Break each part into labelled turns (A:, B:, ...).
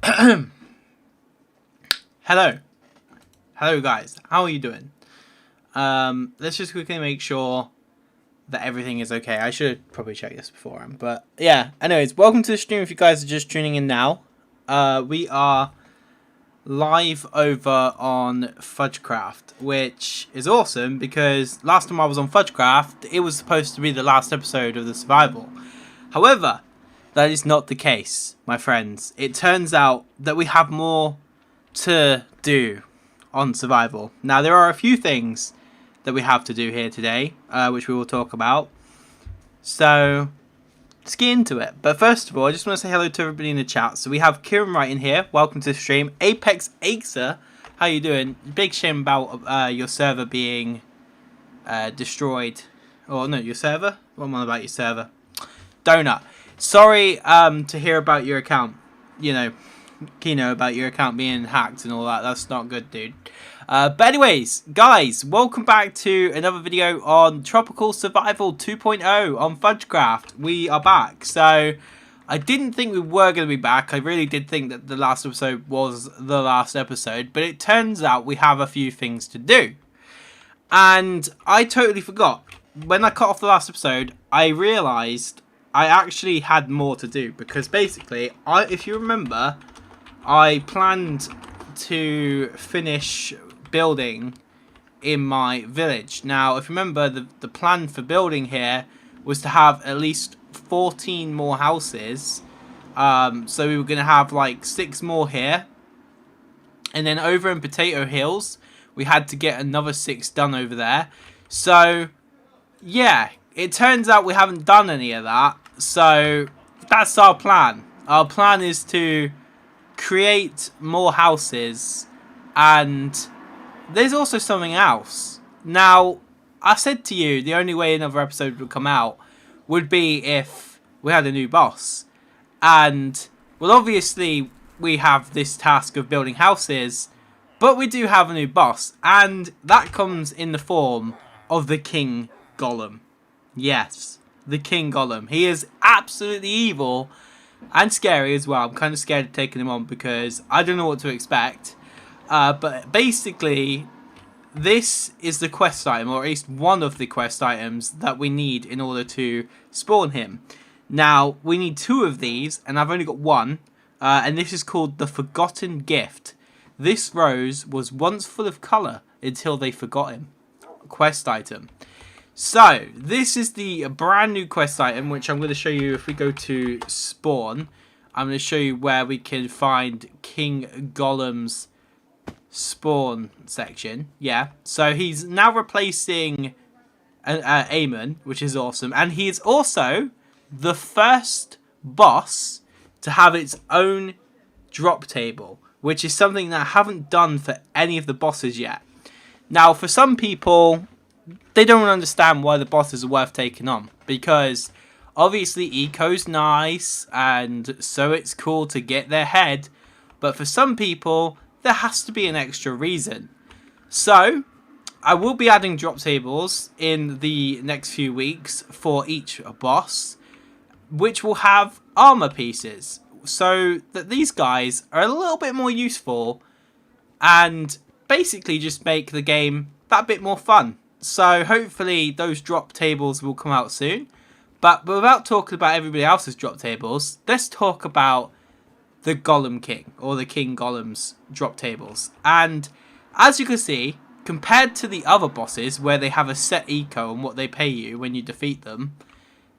A: Hello guys, how are you doing? Let's just quickly make sure that everything is okay. I should probably check this beforehand, but yeah. Anyways, welcome to the stream if you guys are just tuning in now. We are live over on FudgeCraft, which is awesome because last time I was on FudgeCraft, it was supposed to be the last episode of the survival. However, that is not the case, my friends. It turns out that we have more to do on survival. Now, there are a few things that we have to do here today, which we will talk about. So, let's get into it. But first of all, I just want to say hello to everybody in the chat. So we have Kieran right in here. Welcome to the stream. Apex Acer, how you doing? Big shame about your server being destroyed. Oh no, your server? What am I about your server? Donut. Sorry to hear about your account. You know, Kino, about your account being hacked and all that. That's not good, dude. But anyways, guys, welcome back to another video on Tropical Survival 2.0 on FudgeCraft. We are back. So, I didn't think we were going to be back. I really did think that the last episode was the last episode. But it turns out we have a few things to do. And I totally forgot. When I cut off the last episode, I realised I actually had more to do. Because basically, if you remember, I planned to finish building in my village. Now, if you remember, the plan for building here was to have at least 14 more houses. So we were going to have like 6 more here. And then over in Potato Hills, we had to get another 6 done over there. So, yeah, it turns out we haven't done any of that. So, that's our plan. Our plan is to create more houses, and there's also something else. Now, I said to you the only way another episode would come out would be if we had a new boss. And, well, obviously we have this task of building houses, but we do have a new boss, and that comes in the form of the King Golem. Yes, the King Golem. He is absolutely evil and scary as well. I'm kind of scared of taking him on because I don't know what to expect. But basically, this is the quest item, or at least one of the quest items that we need in order to spawn him. Now, we need 2 of these, and I've only got 1. And this is called the Forgotten Gift. This rose was once full of colour until they forgot him. Quest item. So, this is the brand new quest item, which I'm going to show you if we go to spawn. I'm going to show you where we can find King Golem's spawn section. Yeah, so he's now replacing Amon, which is awesome. And he is also the first boss to have its own drop table, which is something that I haven't done for any of the bosses yet. Now, for some people, they don't understand why the bosses are worth taking on, because obviously eco's nice and so it's cool to get their head, but for some people there has to be an extra reason. So I will be adding drop tables in the next few weeks for each boss, which will have armor pieces, so that these guys are a little bit more useful and basically just make the game that bit more fun. So hopefully those drop tables will come out soon. But without talking about everybody else's drop tables, let's talk about the Golem King, or the King Golem's drop tables. And as you can see, compared to the other bosses where they have a set eco and what they pay you when you defeat them,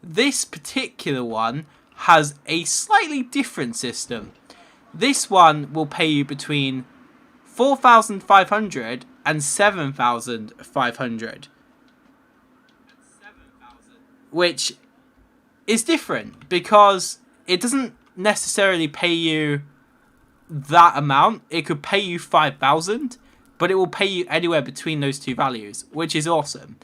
A: this particular one has a slightly different system. This one will pay you between 4,500 and 7,500, which is different because it doesn't necessarily pay you that amount. It could pay you 5,000, but it will pay you anywhere between those 2 values, which is awesome.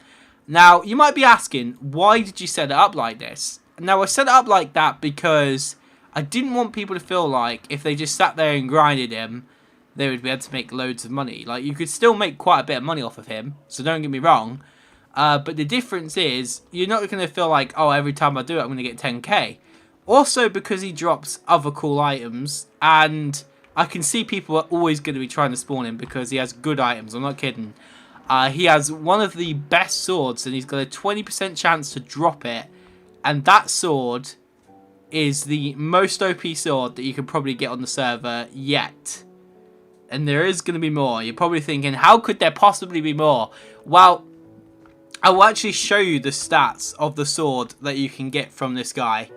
A: Now, you might be asking, why did you set it up like this? Now, I set it up like that because I didn't want people to feel like if they just sat there and grinded him, they would be able to make loads of money. Like, you could still make quite a bit of money off of him, so don't get me wrong. But the difference is, you're not going to feel like, oh, every time I do it, I'm going to get 10k. Also, because he drops other cool items, and I can see people are always going to be trying to spawn him because he has good items. I'm not kidding. He has one of the best swords, and he's got a 20% chance to drop it. And that sword is the most OP sword that you can probably get on the server yet. And there is going to be more. You're probably thinking, how could there possibly be more? Well, I will actually show you the stats of the sword that you can get from this guy.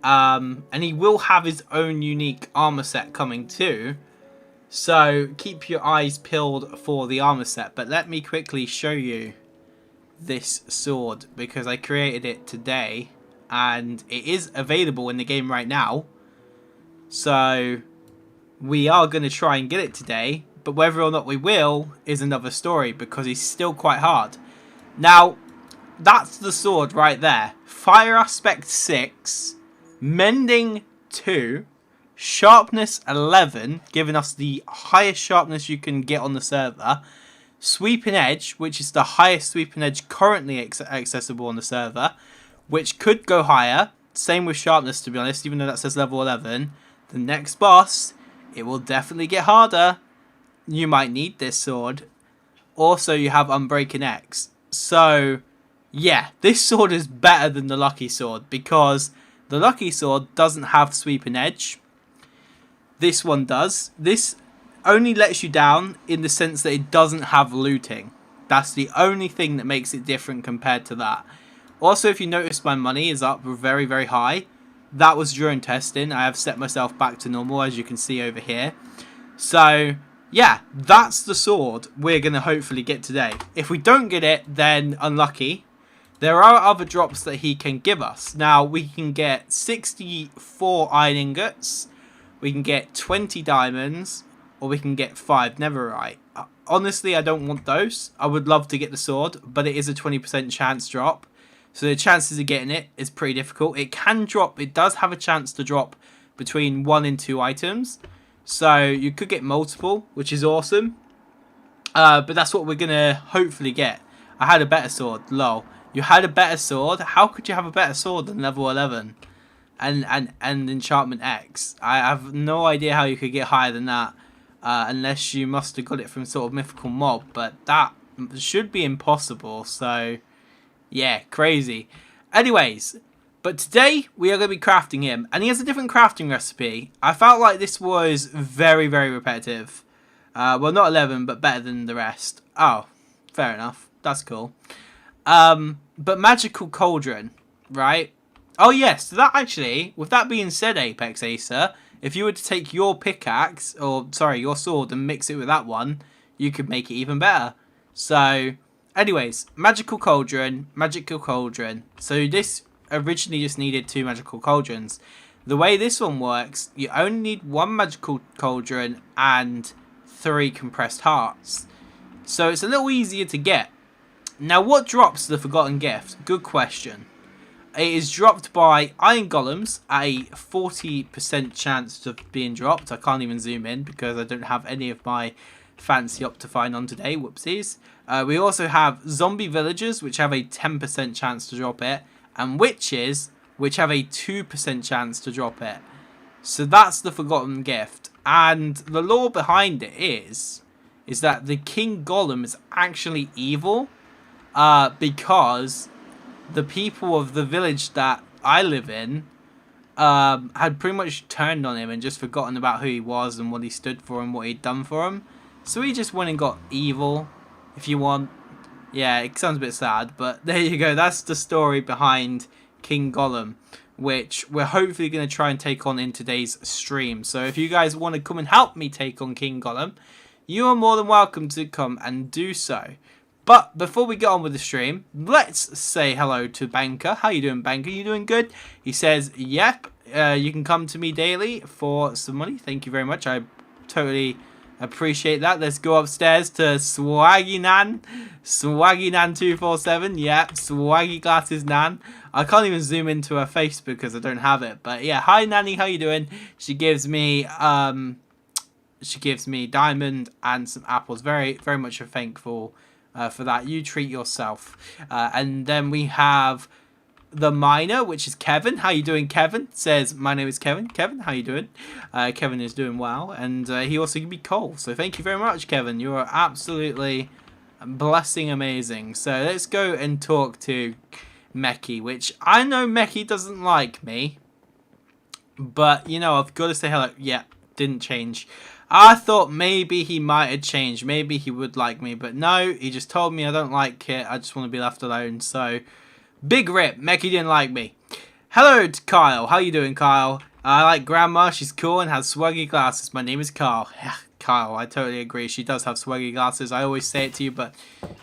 A: And he will have his own unique armor set coming too. So keep your eyes peeled for the armor set. But let me quickly show you this sword because I created it today. And it is available in the game right now. So we are going to try and get it today. But whether or not we will is another story because he's still quite hard. Now, that's the sword right there. Fire Aspect 6, Mending 2, Sharpness 11, giving us the highest sharpness you can get on the server. Sweeping Edge, which is the highest Sweeping Edge currently accessible on the server, which could go higher. Same with Sharpness, to be honest, even though that says level 11. The next boss, it will definitely get harder. You might need this sword. Also, you have Unbreaking X. So, yeah, this sword is better than the Lucky Sword because the Lucky Sword doesn't have Sweeping Edge. This one does. This only lets you down in the sense that it doesn't have looting. That's the only thing that makes it different compared to that. Also, if you notice, my money is up very, very high. That was during testing. I have set myself back to normal, as you can see over here. So yeah, that's the sword we're going to hopefully get today. If we don't get it, then unlucky. There are other drops that he can give us. Now, we can get 64 iron ingots, we can get 20 diamonds, or we can get 5 netherite. Honestly, I don't want those. I would love to get the sword, but it is a 20% chance drop. So the chances of getting it is pretty difficult. It can drop, it does have a chance to drop between 1 and 2 items. So you could get multiple, which is awesome. But that's what we're going to hopefully get. I had a better sword. Lol. You had a better sword? How could you have a better sword than level 11? And Enchantment X? I have no idea how you could get higher than that. Unless you must have got it from sort of mythical mob. But that should be impossible. So yeah, crazy. Anyways. But today, we are going to be crafting him. And he has a different crafting recipe. I felt like this was very, very repetitive. Well, not 11, but better than the rest. Oh, fair enough. That's cool. But Magical Cauldron, right? Oh, yes. So that actually, with that being said, Apex Acer, if you were to take your pickaxe, or, sorry, your sword and mix it with that one, you could make it even better. So, anyways, Magical Cauldron, Magical Cauldron. So this originally just needed 2 magical cauldrons. The way this one works, you only need 1 magical cauldron and 3 compressed hearts. So it's a little easier to get. Now, what drops the Forgotten Gift? Good question. It is dropped by Iron Golems at a 40% chance of being dropped. I can't even zoom in because I don't have any of my fancy Optifine on today. Whoopsies. We also have Zombie Villagers, which have a 10% chance to drop it. And Witches, which have a 2% chance to drop it. So that's the Forgotten Gift. And the lore behind it is that the King Golem is actually evil. Because the people of the village that I live in had pretty much turned on him and just forgotten about who he was and what he stood for and what he'd done for him. So he just went and got evil, if you want. Yeah, it sounds a bit sad, but there you go. That's the story behind King Golem, which we're hopefully going to try and take on in today's stream. So if you guys want to come and help me take on King Golem, you are more than welcome to come and do so. But before we get on with the stream, let's say hello to Banker. How you doing, Banker? You doing good? He says, yep, you can come to me daily for some money. Thank you very much. I totally appreciate that. Let's go upstairs to Swaggy Nan. Swaggy Nan 247. Yep, Swaggy Glasses Nan. I can't even zoom into her face because I don't have it. But yeah, hi Nanny, how you doing? She gives me diamond and some apples. Very, very much thankful for that. You treat yourself. And then we have the miner, which is Kevin. How you doing, Kevin? Says, my name is Kevin. Kevin, how you doing? Kevin is doing well. And he also gave me coal. So thank you very much, Kevin. You are absolutely blessing amazing. So let's go and talk to Meki, which I know Meki doesn't like me. But, you know, I've got to say hello. Yeah, didn't change. I thought maybe he might have changed. Maybe he would like me. But no, he just told me I don't like it. I just want to be left alone. So, big rip. Meki didn't like me. Hello to Kyle. How you doing, Kyle? I like Grandma. She's cool and has swaggy glasses. My name is Kyle. Kyle, I totally agree. She does have swaggy glasses. I always say it to you, but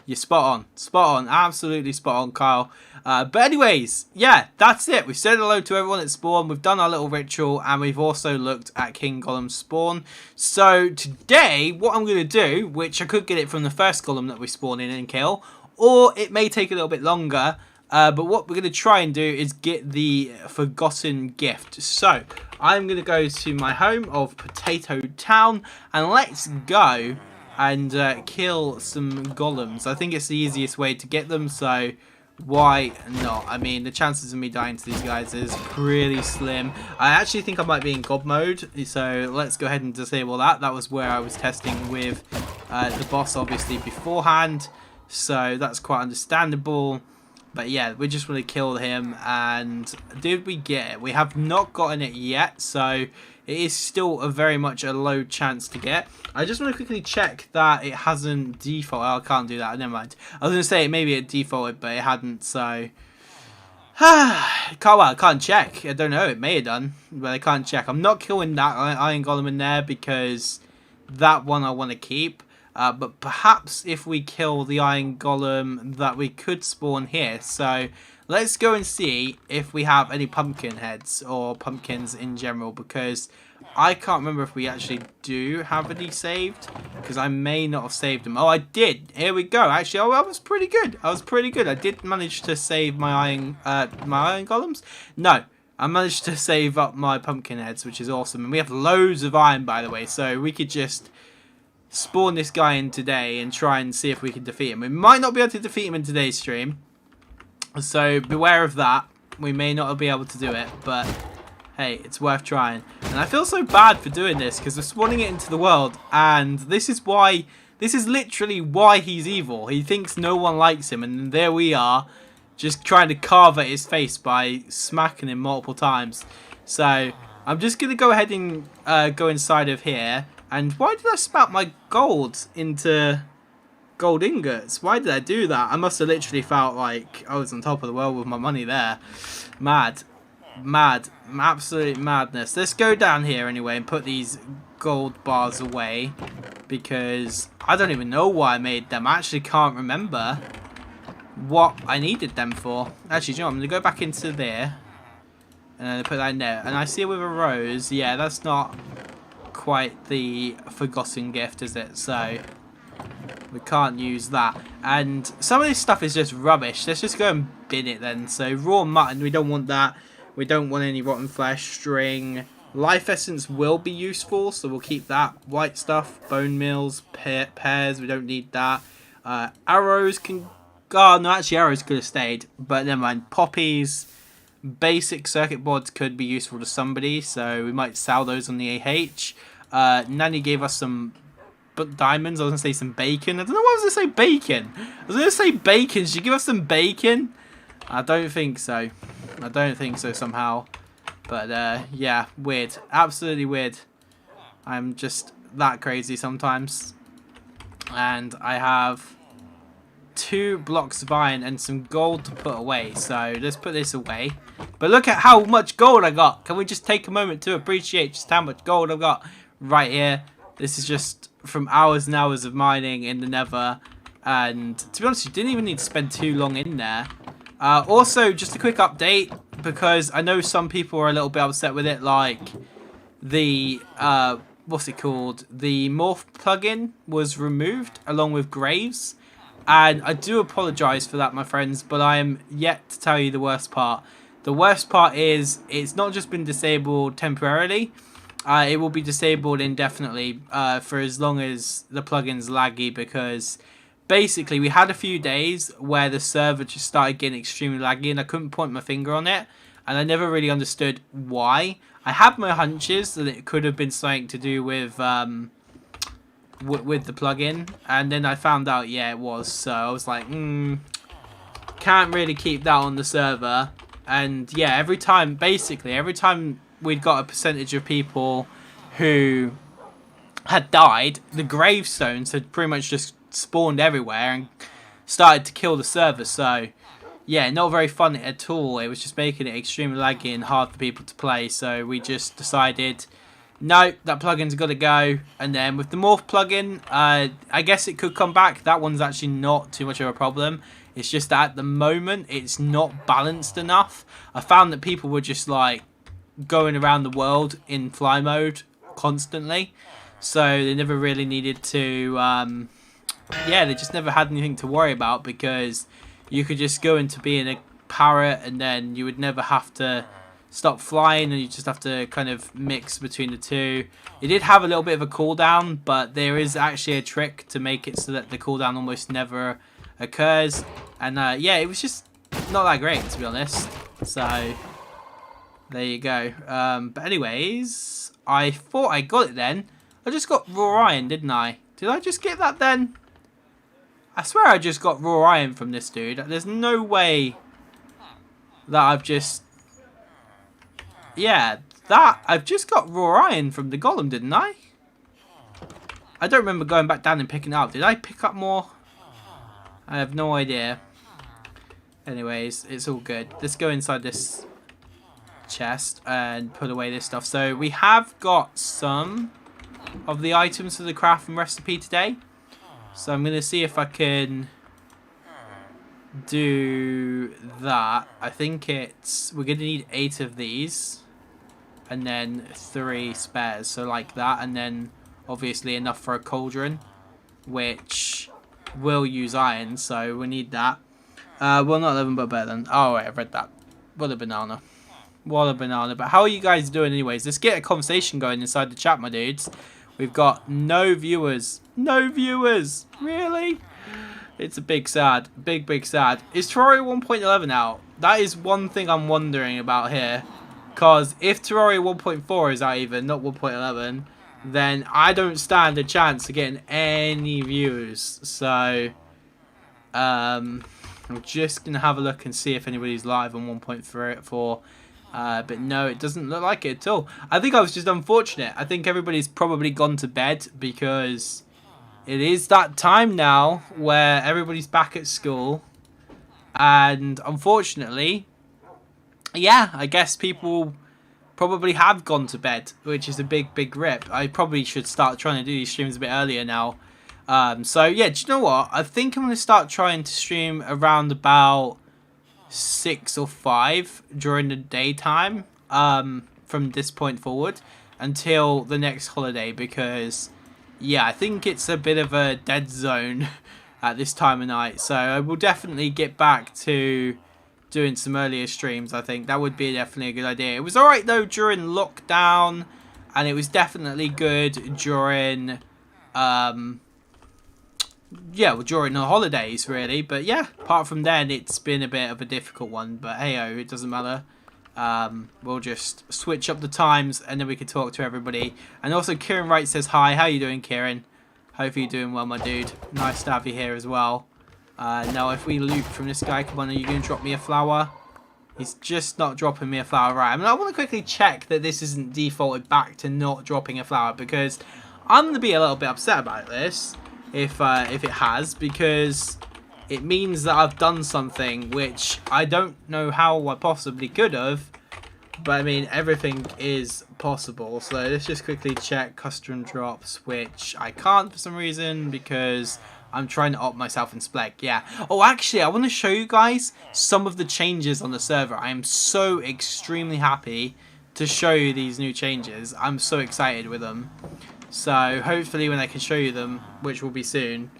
A: you're spot on. Spot on. Absolutely spot on, Kyle. But anyways, yeah, that's it. We've said hello to everyone at spawn. We've done our little ritual, and we've also looked at King Golem's spawn. So today, what I'm going to do, which I could get it from the first golem that we spawn in and kill, or it may take a little bit longer, but what we're going to try and do is get the forgotten gift. So I'm going to go to my home of Potato Town, and let's go and kill some golems. I think it's the easiest way to get them, so why not? I mean, the chances of me dying to these guys is pretty slim. I actually think I might be in God mode, so let's go ahead and disable that. That was where I was testing with the boss, obviously, beforehand, so that's quite understandable. But yeah, we just want to kill him, and did we get it? We have not gotten it yet, so it is still a very much a low chance to get. I just want to quickly check that it hasn't defaulted. Oh, I can't do that. Never mind. I was going to say maybe it defaulted, but it hadn't, so I can't check. I don't know. It may have done, but I can't check. I'm not killing that Iron Golem in there because that one I want to keep. But perhaps if we kill the Iron Golem that we could spawn here. So let's go and see if we have any pumpkin heads or pumpkins in general, because I can't remember if we actually do have any saved, because I may not have saved them. Oh, I did. Here we go. Actually, oh, I was pretty good. I did manage to save my iron golems. No, I managed to save up my pumpkin heads, which is awesome. And we have loads of iron, by the way, so we could just spawn this guy in today and try and see if we can defeat him. We might not be able to defeat him in today's stream, so beware of that. We may not be able to do it, but hey, it's worth trying. And I feel so bad for doing this because we're spawning it into the world, and this is literally why he's evil. He thinks no one likes him, and there we are, just trying to carve at his face by smacking him multiple times. So I'm just going to go ahead and go inside of here. And why did I spout my gold into gold ingots? Why did I do that? I must have literally felt like I was on top of the world with my money there. Mad. Mad. Absolute madness. Let's go down here anyway and put these gold bars away, because I don't even know why I made them. I actually can't remember what I needed them for. Actually, you know what? I'm going to go back into there and then put that in there. And I see it with a rose. Yeah, that's not quite the forgotten gift, is it? So we can't use that, and some of this stuff is just rubbish. Let's just go and bin it then. So raw mutton, we don't want that. We don't want any rotten flesh. String, life essence will be useful, so we'll keep that. White stuff, bone meals, pears, we don't need that. Arrows can go. No, actually arrows could have stayed, but never mind. Poppies, basic circuit boards could be useful to somebody, so we might sell those on the AH. Nanny gave us some diamonds. I was going to say some bacon. I don't know why I was going to say bacon. I was going to say bacon. Should you give us some bacon? I don't think so. I don't think so somehow. But yeah, weird. Absolutely weird. I'm just that crazy sometimes. And I have 2 blocks of iron and some gold to put away, so let's put this away. But look at how much gold I got. Can we just take a moment to appreciate just how much gold I've got right here? This is just from hours and hours of mining in the nether, and to be honest, you didn't even need to spend too long in there. Also, just a quick update, because I know some people are a little bit upset with it, like the what's it called, the morph plugin was removed along with graves. And I do apologise for that, my friends, but I am yet to tell you the worst part. The worst part is it's not just been disabled temporarily. It will be disabled indefinitely for as long as the plugin's laggy, because basically we had a few days where the server just started getting extremely laggy and I couldn't point my finger on it, and I never really understood why. I had my hunches that it could have been something to do with the plugin, and then I found out, yeah, it was. So I was like, can't really keep that on the server. And yeah, every time we'd got a percentage of people who had died, the gravestones had pretty much just spawned everywhere and started to kill the server. So yeah, not very fun at all. It was just making it extremely laggy and hard for people to play. So we just decided, no, that plugin's got to go. And then with the morph plugin, I guess it could come back. That one's actually not too much of a problem. It's just that at the moment it's not balanced enough. I found that people were just like going around the world in fly mode constantly, so they never really needed to yeah, they just never had anything to worry about, because you could just go into being a parrot and then you would never have to stop flying, and you just have to kind of mix between the two. It did have a little bit of a cooldown, but there is actually a trick to make it so that the cooldown almost never occurs. And yeah, it was just not that great, to be honest. So there you go. But anyways, I thought I got it then. I just got raw iron, didn't I? Did I just get that then? I swear I just got raw iron from this dude. There's no way that I've just... Yeah, I've just got raw iron from the golem, didn't I? I don't remember going back down and picking it up. Did I pick up more? I have no idea. Anyways, it's all good. Let's go inside this chest and put away this stuff. So we have got some of the items for the craft and recipe today. So I'm going to see if I can do that. I think we're going to need 8 of these and then 3 spares. So like that, and then obviously enough for a cauldron, which will use iron, so we need that. Well, not 11, but better than... Oh, wait, I've read that. What a banana. What a banana. But how are you guys doing anyways? Let's get a conversation going inside the chat, my dudes. We've got no viewers. No viewers. Really? It's a big sad. Big sad. Is Terraria 1.11 out? That is one thing I'm wondering about here. Because if Terraria 1.4 is out even, not 1.11, then I don't stand a chance of getting any views. So, I'm just going to have a look and see if anybody's live on 1.4. But no, it doesn't look like it at all. I think I was just unfortunate. I think everybody's probably gone to bed because it is that time now where everybody's back at school. And unfortunately, yeah, I guess people probably have gone to bed, which is a big rip. I probably should start trying to do these streams a bit earlier now. So yeah, do you know what? I think I'm going to start trying to stream around about 6 or 5 during the daytime from this point forward until the next holiday, because yeah, I think it's a bit of a dead zone at this time of night. So I will definitely get back to doing some earlier streams. I think that would be definitely a good idea. It was alright though during lockdown, and it was definitely good during yeah, well, during the holidays really. But yeah, apart from then it's been a bit of a difficult one, but hey-oh, it doesn't matter. We'll just switch up the times and then we can talk to everybody. And also Kieran Wright says hi. How you doing, Kieran? Hope you're doing well, my dude. Nice to have you here as well. Now if we loot from this guy, come on, are you going to drop me a flower? He's just not dropping me a flower. Right, I mean, I want to quickly check that this isn't defaulted back to not dropping a flower, because I'm going to be a little bit upset about this if it has, because it means that I've done something which I don't know how I possibly could have, but I mean, everything is possible. So let's just quickly check custom drops, which I can't for some reason because I'm trying to opt myself in Spleg. Yeah. Oh, actually, I want to show you guys some of the changes on the server. I am so extremely happy to show you these new changes. I'm so excited with them. So hopefully when I can show you them, which will be soon,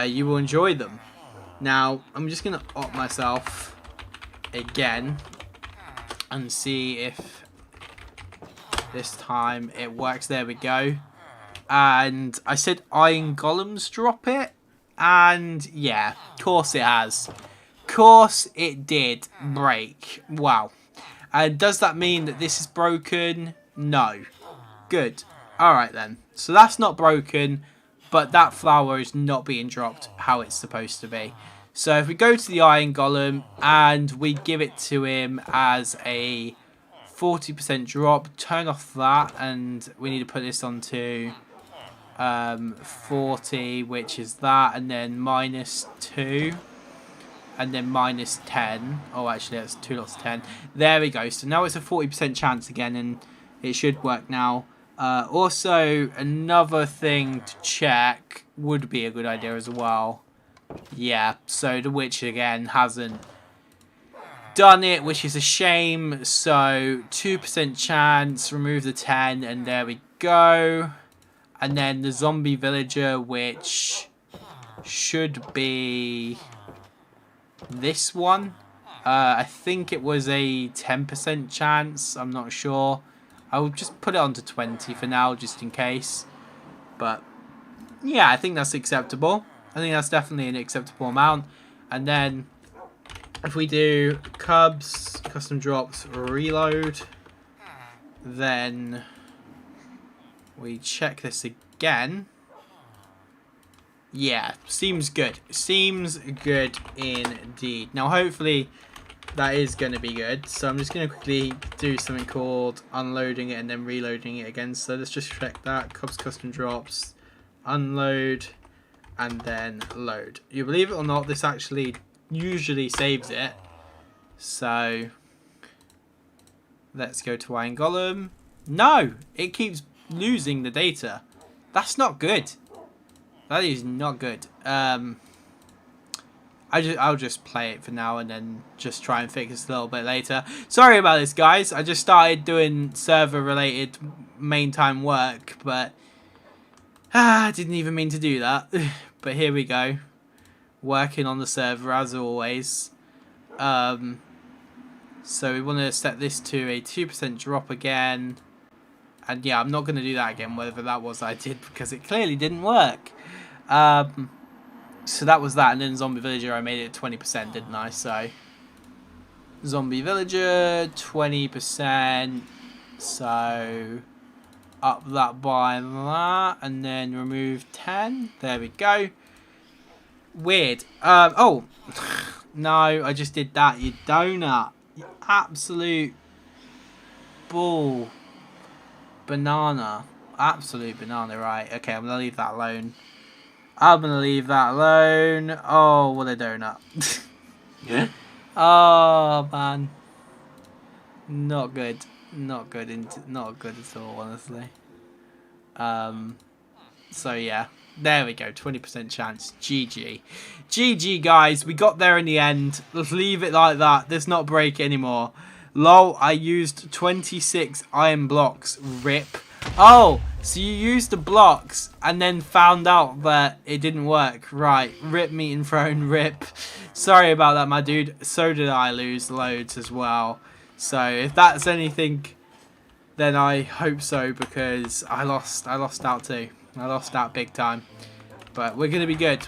A: you will enjoy them. Now, I'm just going to opt myself again and see if this time it works. There we go. And I said Iron Golems drop it. And yeah, of course it has. Course it did break. Wow. And does that mean that this is broken? No. Good. Alright then. So that's not broken, but that flower is not being dropped how it's supposed to be. So if we go to the Iron Golem and we give it to him as a 40% drop, turn off that, and we need to put this onto 40, which is that, and then -2. And then -10. Oh, actually, that's 2 lots of 10. There we go. So now it's a 40% chance again, and it should work now. Also, another thing to check would be a good idea as well. Yeah, so the witch again hasn't done it, which is a shame. So 2% chance, remove the 10, and there we go. And then the zombie villager, which should be this one. I think it was a 10% chance. I'm not sure. I will just put it on to 20 for now, just in case. But yeah, I think that's acceptable. I think that's definitely an acceptable amount. And then if we do cubs, custom drops, reload, then we check this again. Yeah, seems good. Seems good indeed. Now, hopefully, that is going to be good. So I'm just going to quickly do something called unloading it and then reloading it again. So let's just check that. Cubs custom drops, unload, and then load. You believe it or not, this actually usually saves it. So let's go to Iron Golem. No, it keeps losing the data. That's not good. That is not good. I'll just play it for now and then just try and fix this a little bit later. Sorry about this, guys. I just started doing server-related main time work, but I didn't even mean to do that. But here we go, working on the server as always. So we want to set this to a 2% drop again. And yeah, I'm not going to do that again, whatever that was I did, because it clearly didn't work. So that was that, and then Zombie Villager, I made it 20%, didn't I? So Zombie Villager, 20%. So up that by that, and then remove 10. There we go. Weird. Oh, no, I just did that, you donut. You absolute bull. Banana. Absolute banana, right. Okay, I'm going to leave that alone. I'm going to leave that alone. Oh, what a donut. Yeah. Oh, man. Not good. Not good. Not good at all, honestly. So, yeah. There we go. 20% chance. GG. GG, guys. We got there in the end. Let's leave it like that. Let's not break it anymore. Lol, I used 26 iron blocks. RIP. Oh, so you used the blocks and then found out that it didn't work. Right. RIP meeting throne. RIP. Sorry about that, my dude. So did I lose loads as well. So if that's anything, then I hope so, because I lost out too. I lost out big time. But we're going to be good.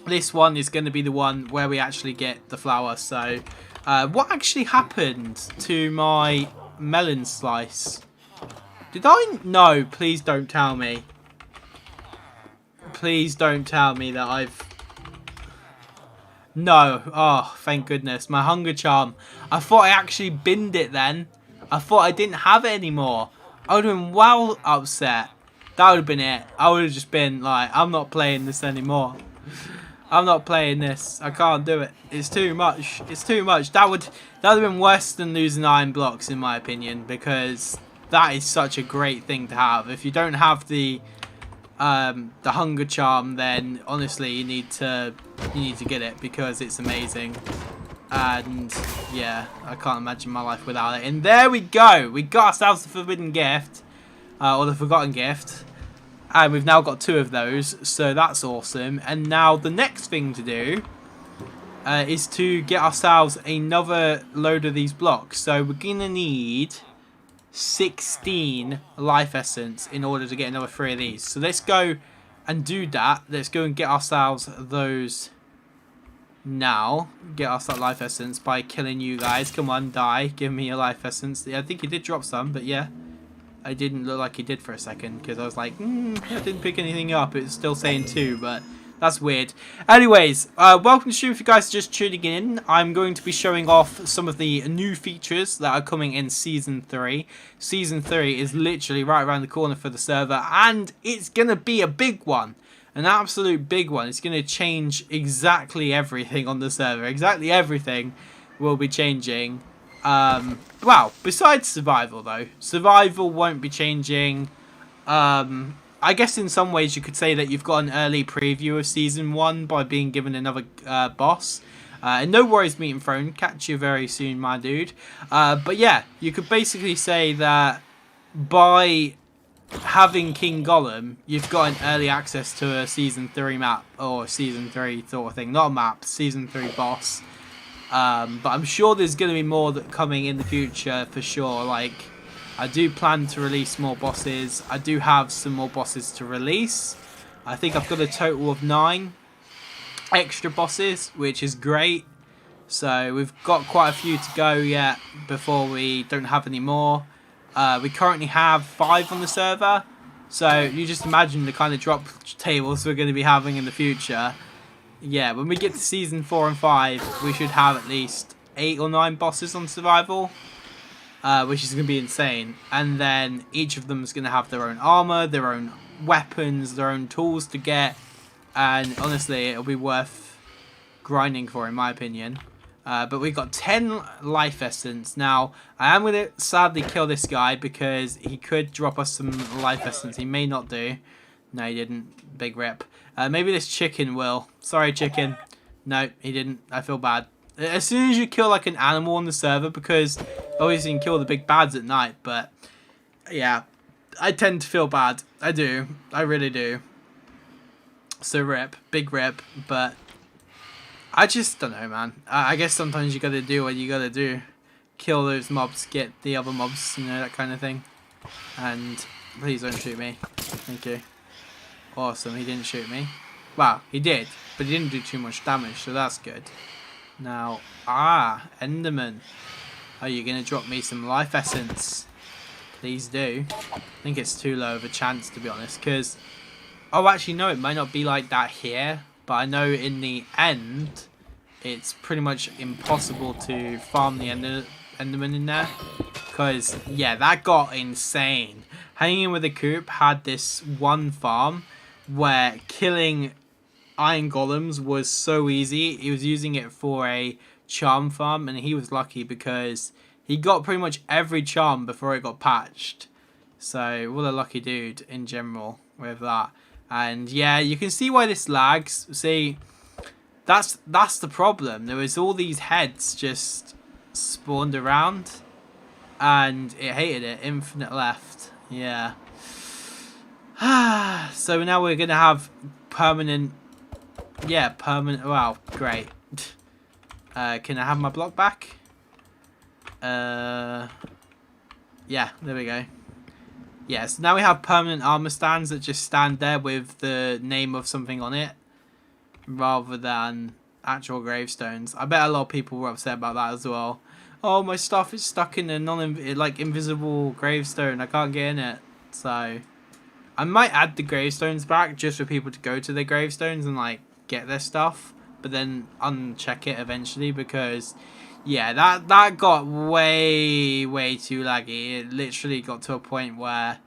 A: This one is going to be the one where we actually get the flower. So what actually happened to my melon slice? Did I? No, please don't tell me. Please don't tell me that I've... No. Oh, thank goodness. My hunger charm. I thought I actually binned it then. I thought I didn't have it anymore. I would have been well upset. That would have been it. I would have just been like, I'm not playing this anymore. I'm not playing this. I can't do it. It's too much. It's too much. That would have been worse than losing iron blocks, in my opinion, because that is such a great thing to have. If you don't have the hunger charm, then honestly you need to get it, because it's amazing. And yeah, I can't imagine my life without it. And there we go. We got ourselves the forbidden gift, or the forgotten gift. And we've now got 2 of those, so that's awesome. And now the next thing to do is to get ourselves another load of these blocks. So we're going to need 16 life essence in order to get another 3 of these. So let's go and do that. Let's go and get ourselves those now. Get us that life essence by killing you guys. Come on, die. Give me a life essence. Yeah, I think he did drop some, but yeah. I didn't look like he did for a second because I was like, I didn't pick anything up. It's still saying 2, but that's weird. Anyways, welcome to the stream if you guys are just tuning in. I'm going to be showing off some of the new features that are coming in Season 3. Season 3 is literally right around the corner for the server, and it's going to be a big one. An absolute big one. It's going to change exactly everything on the server. Exactly everything will be changing. Well, besides survival though. Survival won't be changing. I guess in some ways you could say that you've got an early preview of Season 1 by being given another boss. And no worries, Meat and Throne. Catch you very soon, my dude. But yeah, you could basically say that by having King Golem, you've got an early access to a Season 3 map. Or Season 3 sort of thing. Not a map, Season 3 boss. But I'm sure there's going to be more that coming in the future for sure. Like, I do plan to release more bosses. I do have some more bosses to release. I think I've got a total of 9 extra bosses, which is great. So we've got quite a few to go yet before we don't have any more. We currently have 5 on the server. So you just imagine the kind of drop tables we're going to be having in the future. Yeah, when we get to Season 4 and 5, we should have at least 8 or 9 bosses on survival, which is going to be insane. And then each of them is going to have their own armor, their own weapons, their own tools to get, and honestly, it'll be worth grinding for, in my opinion. But we've got 10 life essence. Now, I am going to sadly kill this guy because he could drop us some life essence. He may not do. No, he didn't. Big rip. Maybe this chicken will. Sorry, chicken. No, he didn't. I feel bad. As soon as you kill like an animal on the server, because obviously you can kill the big bads at night, but yeah, I tend to feel bad. I do. I really do. So rip. Big rip. But I just don't know, man. I guess sometimes you gotta do what you gotta do. Kill those mobs, get the other mobs, you know, that kind of thing. And please don't shoot me. Thank you. Awesome, he didn't shoot me. Well, he did, but he didn't do too much damage, so that's good. Now, Enderman. Are you going to drop me some life essence? Please do. I think it's too low of a chance, to be honest, because... Oh, actually, no, it might not be like that here, but I know in the end, it's pretty much impossible to farm the Enderman in there. Because, yeah, that got insane. Hanging with the Coop had this one farm where killing iron golems was so easy. He was using it for a charm farm, and he was lucky because he got pretty much every charm before it got patched. So what a lucky dude in general with that. And yeah, you can see why this lags. See, that's the problem. There was all these heads just spawned around, and it hated it. Infinite left. Yeah. So now we're going to have permanent... Yeah, permanent... Wow, great. Can I have my block back? Yeah, there we go. Yeah, so now we have permanent armor stands that just stand there with the name of something on it, rather than actual gravestones. I bet a lot of people were upset about that as well. Oh, my stuff is stuck in a invisible gravestone. I can't get in it. So I might add the gravestones back just for people to go to their gravestones and like get their stuff, but then uncheck it eventually, because yeah, that got way too laggy. It literally got to a point where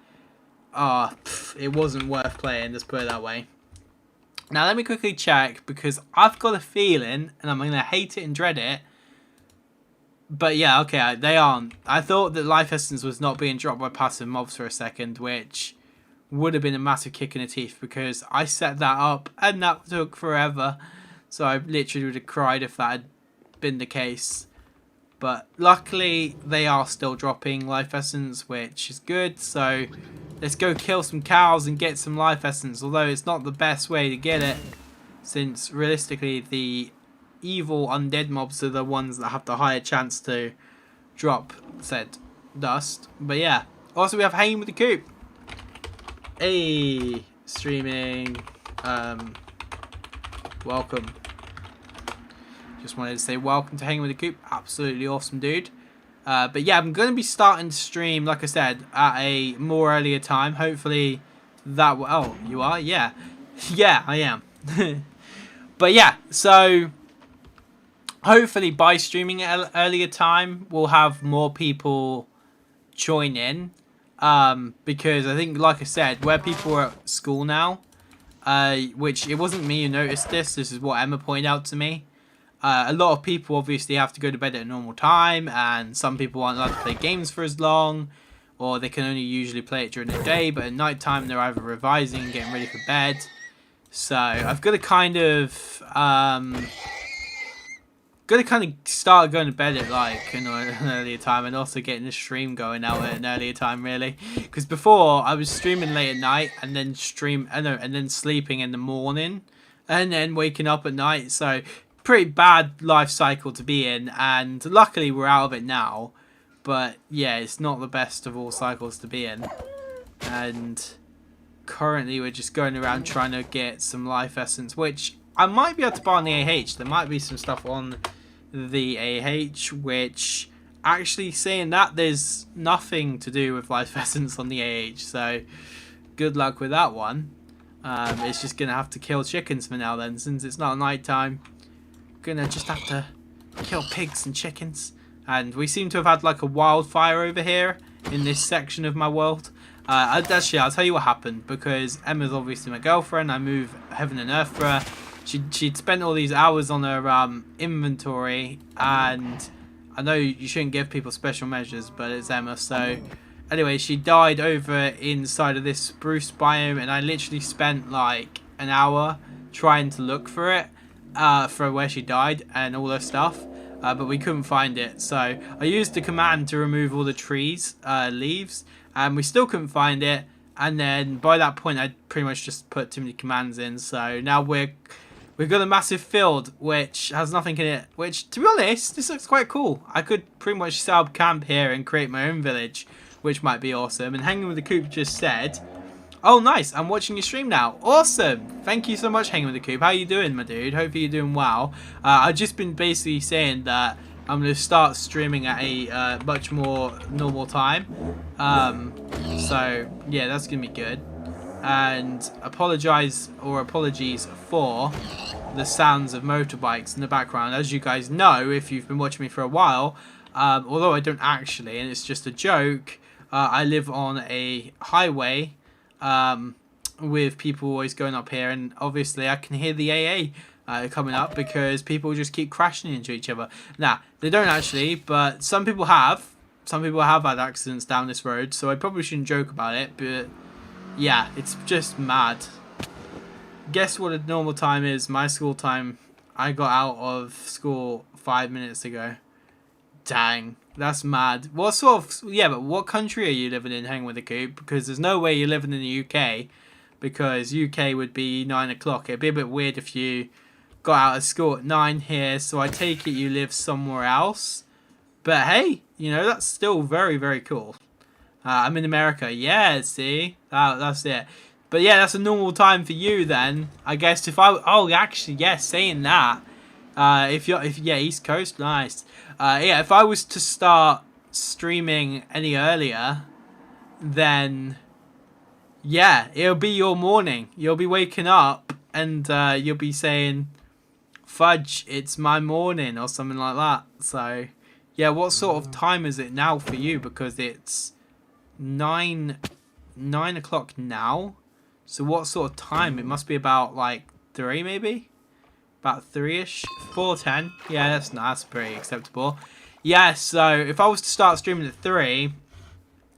A: it wasn't worth playing, let's put it that way. Now let me quickly check, because I've got a feeling, and I'm going to hate it and dread it, but yeah, okay, they aren't. I thought that life essence was not being dropped by passive mobs for a second, which would have been a massive kick in the teeth, because I set that up and that took forever. So I literally would have cried if that had been the case. But luckily they are still dropping life essence, which is good. So let's go kill some cows and get some life essence, although it's not the best way to get it, since realistically the evil undead mobs are the ones that have the higher chance to drop said dust. But yeah, also we have hanging with the coop. Hey, streaming. Welcome. Just wanted to say welcome to Hanging with the Coop. Absolutely awesome, dude. But yeah, I'm going to be starting to stream, like I said, at a more earlier time. Hopefully that will... Oh, you are? Yeah. Yeah, I am. But yeah, so hopefully by streaming at an earlier time, we'll have more people join in. Because I think, like I said, where people are at school now, which it wasn't me who noticed this. This is what Emma pointed out to me. A lot of people obviously have to go to bed at a normal time, and some people aren't allowed to play games for as long, or they can only usually play it during the day, but at night time they're either revising and getting ready for bed. So I've got to kind of start going to bed at like an earlier time, and also getting the stream going out at an earlier time, really. Because before I was streaming late at night and then sleeping in the morning and then waking up at night. So pretty bad life cycle to be in, and luckily we're out of it now. But yeah, it's not the best of all cycles to be in. And currently we're just going around trying to get some life essence, which I might be able to buy on the AH. There might be some stuff on the AH, which actually, saying that, there's nothing to do with life essence on the AH, so good luck with that one. It's just gonna have to kill chickens for now then, since it's not night time. Gonna just have to kill pigs and chickens. And we seem to have had like a wildfire over here in this section of my world. Actually, I'll tell you what happened, because Emma's obviously my girlfriend. I move heaven and earth for her. She'd spent all these hours on her inventory, and I know you shouldn't give people special measures, but it's Emma. So anyway, she died over inside of this spruce biome, and I literally spent like an hour trying to look for it, for where she died and all her stuff, but we couldn't find it. So I used the command to remove all the trees, leaves, and we still couldn't find it. And then by that point, I pretty much just put too many commands in. So now we've got a massive field which has nothing in it, which, to be honest, this looks quite cool. I could pretty much set up camp here and create my own village, which might be awesome. And Hanging with the Coop just said, oh nice, I'm watching your stream now. Awesome. Thank you so much, Hanging with the Coop. How you doing, my dude? Hopefully you're doing well. I've just been basically saying that I'm going to start streaming at a much more normal time. So yeah, that's going to be good. And apologies for the sounds of motorbikes in the background. As you guys know, if you've been watching me for a while, although I don't actually, and it's just a joke, I live on a highway with people always going up here, and obviously I can hear the AA coming up because people just keep crashing into each other. Nah, they don't actually, but some people have. Some people have had accidents down this road, so I probably shouldn't joke about it, but yeah, it's just mad. Guess what a normal time is? My school time. I got out of school 5 minutes ago. Dang, that's mad. What sort of... Yeah, but what country are you living in, Hanging with the Coop? Because there's no way you're living in the UK. Because UK would be 9 o'clock. It'd be a bit weird if you got out of school at 9 here. So I take it you live somewhere else. But hey, you know, that's still very, very cool. I'm in America. Yeah, see? That's it. But yeah, that's a normal time for you then. I guess if I... Oh, actually, yeah, saying that. Yeah, East Coast, nice. Yeah, if I was to start streaming any earlier, then... Yeah, it'll be your morning. You'll be waking up and you'll be saying, Fudge, it's my morning, or something like that. So, yeah, what sort of time is it now for you? Because it's 9 o'clock now. So what sort of time? It must be about like 3 maybe? About 3-ish? 4:10? Yeah, that's pretty acceptable. Yeah, so if I was to start streaming at 3,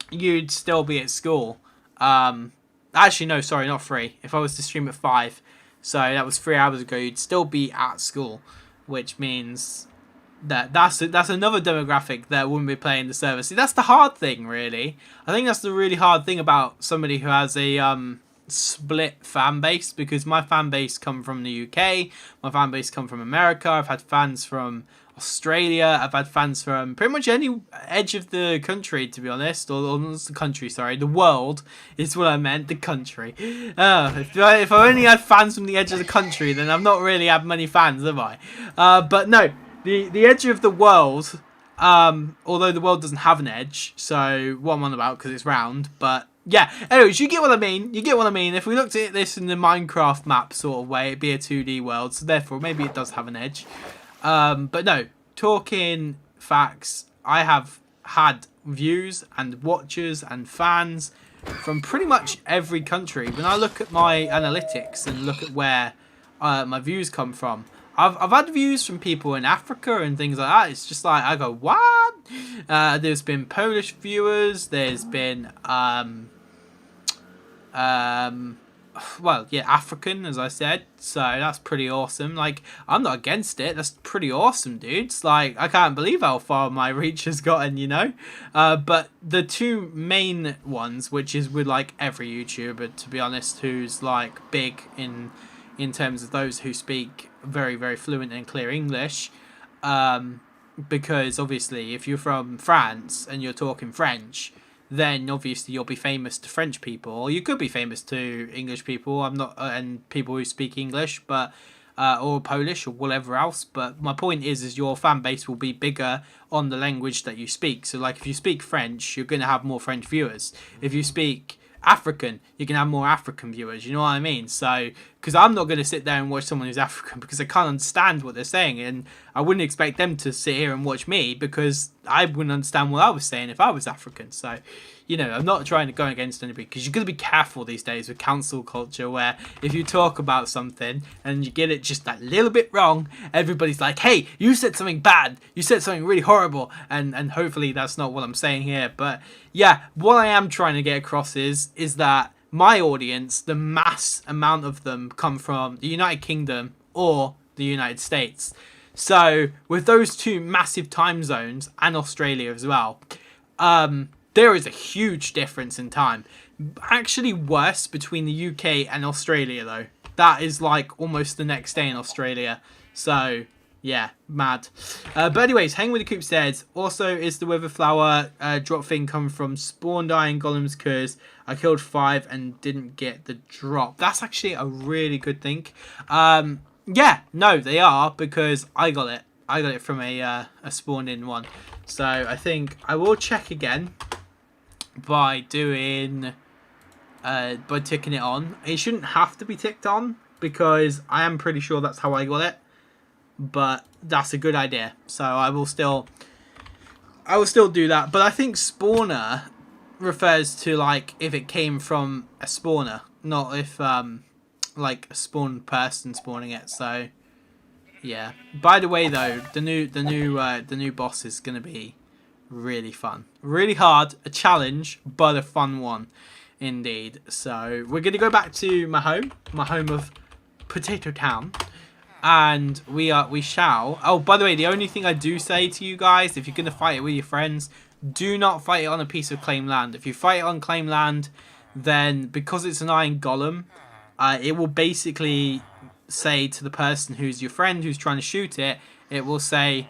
A: you'd still be at school. Actually, no, sorry, not 3. If I was to stream at 5, so that was 3 hours ago, you'd still be at school. Which means that's another demographic that wouldn't be playing the server. See, that's the hard thing, really. I think that's the really hard thing about somebody who has a split fan base, because my fan base come from the UK, my fan base come from America. I've had fans from Australia. I've had fans from pretty much any edge of the country, to be honest. Or not the country, sorry. The world is what I meant. The country. If I only had fans from the edge of the country, then I've not really had many fans, have I? But no, the edge of the world, although the world doesn't have an edge, so what I'm on about because it's round, but yeah, anyways, you get what I mean. You get what I mean. If we looked at this in the Minecraft map sort of way, it'd be a 2D world, so therefore maybe it does have an edge. But no, talking facts, I have had views and watchers and fans from pretty much every country. When I look at my analytics and look at where my views come from, I've had views from people in Africa and things like that. It's just like, I go, what? There's been Polish viewers. There's been, well, yeah, African, as I said. So that's pretty awesome. Like, I'm not against it. That's pretty awesome, dudes. Like, I can't believe how far my reach has gotten, you know? But the two main ones, which is with, like, every YouTuber, to be honest, who's, like, big in terms of those who speak very, very fluent and clear English, because obviously if you're from France and you're talking French, then obviously you'll be famous to French people, or you could be famous to English people. I'm not, and people who speak English, but or Polish or whatever else. But my point is your fan base will be bigger on the language that you speak. So like if you speak French, you're gonna have more French viewers. If you speak African, you can have more African viewers, you know what I mean? So, because I'm not going to sit there and watch someone who's African because I can't understand what they're saying, and I wouldn't expect them to sit here and watch me because I wouldn't understand what I was saying if I was African. So, you know, I'm not trying to go against anybody, because you've got to be careful these days with cancel culture, where if you talk about something and you get it just that little bit wrong, everybody's like, hey, you said something bad, you said something really horrible, and hopefully that's not what I'm saying here. But yeah, what I am trying to get across is that my audience, the mass amount of them, come from the United Kingdom or the United States. So with those two massive time zones, and Australia as well, there is a huge difference in time. Actually worse between the UK and Australia though. That is like almost the next day in Australia. So yeah, mad. But anyways, Hang with the Coop says, also is the Wither Flower drop thing come from spawn dying golems, because I killed 5 and didn't get the drop. That's actually a really good thing. Yeah, no, they are, because I got it. I got it from a spawned in one. So I think I will check again by doing by ticking it on. It shouldn't have to be ticked on, because I am pretty sure that's how I got it. But that's a good idea, so I will still do that. But I think spawner refers to like if it came from a spawner, not if like a spawned person spawning it. So yeah. By the way though, the new boss is gonna be really fun, really hard, a challenge, but a fun one indeed. So we're gonna go back to my home of Potato Town. And we shall. Oh, by the way, the only thing I do say to you guys, if you're going to fight it with your friends, do not fight it on a piece of claim land. If you fight it on claim land, then because it's an iron golem, it will basically say to the person who's your friend who's trying to shoot it, it will say,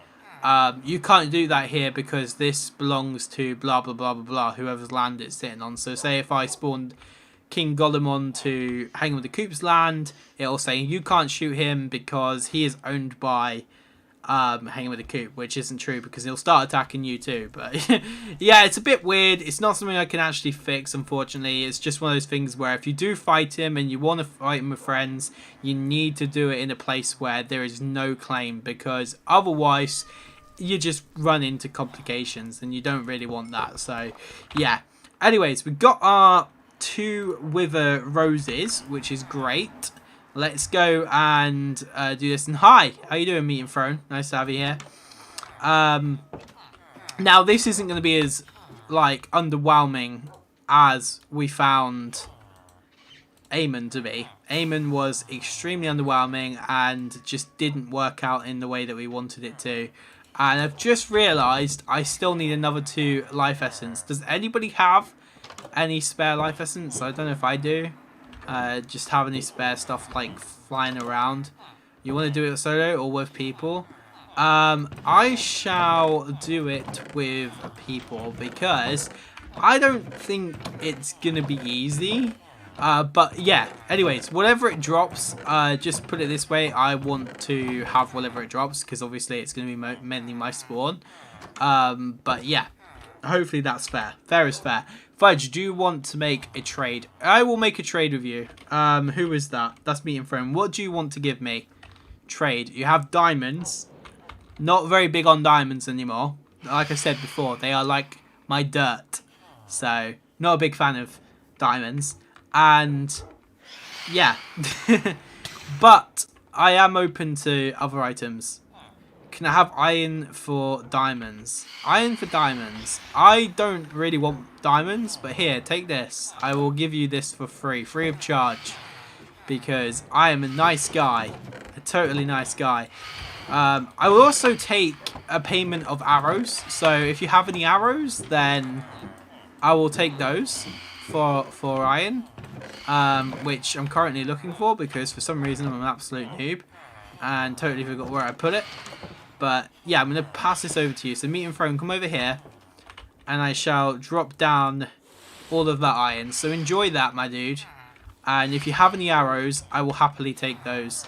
A: you can't do that here because this belongs to blah, blah, blah, blah, blah, whoever's land it's sitting on. So say if I spawned King Golem on to Hang with the Coop's land, it'll say you can't shoot him because he is owned by Hanging with the Coop, which isn't true because he'll start attacking you too. But yeah, it's a bit weird. It's not something I can actually fix, unfortunately. It's just one of those things where if you do fight him and you want to fight him with friends, you need to do it in a place where there is no claim, because otherwise you just run into complications and you don't really want that. So yeah, anyways, we got our 2 Wither Roses, which is great. Let's go and do this. And hi, how you doing, Meat and Throne? Nice to have you here. Now this isn't going to be as like underwhelming as we found Amon to be. Amon was extremely underwhelming and just didn't work out in the way that we wanted it to. And I've just realised I still need another 2 life essence. Does anybody have any spare life essence? I don't know if I do. Just have any spare stuff like flying around. You want to do it solo or with people? I shall do it with people because I don't think it's gonna be easy. But yeah, anyways, whatever it drops, just put it this way, I want to have whatever it drops because obviously it's gonna be mainly my spawn. But yeah, hopefully that's fair. Fair is fair. Fudge, do you want to make a trade? I will make a trade with you. Who is that? That's me and friend. What do you want to give me? Trade. You have diamonds. Not very big on diamonds anymore. Like I said before, they are like my dirt. So, not a big fan of diamonds. And, yeah. But, I am open to other items. Can I have iron for diamonds? Iron for diamonds. I don't really want diamonds, but here, take this. I will give you this for free. Free of charge. Because I am a nice guy. A totally nice guy. I will also take a payment of arrows. So if you have any arrows, then I will take those for iron. Which I'm currently looking for because for some reason I'm an absolute noob. And totally forgot where I put it. But yeah, I'm going to pass this over to you. So meet and throne, come over here. And I shall drop down all of that iron. So enjoy that, my dude. And if you have any arrows, I will happily take those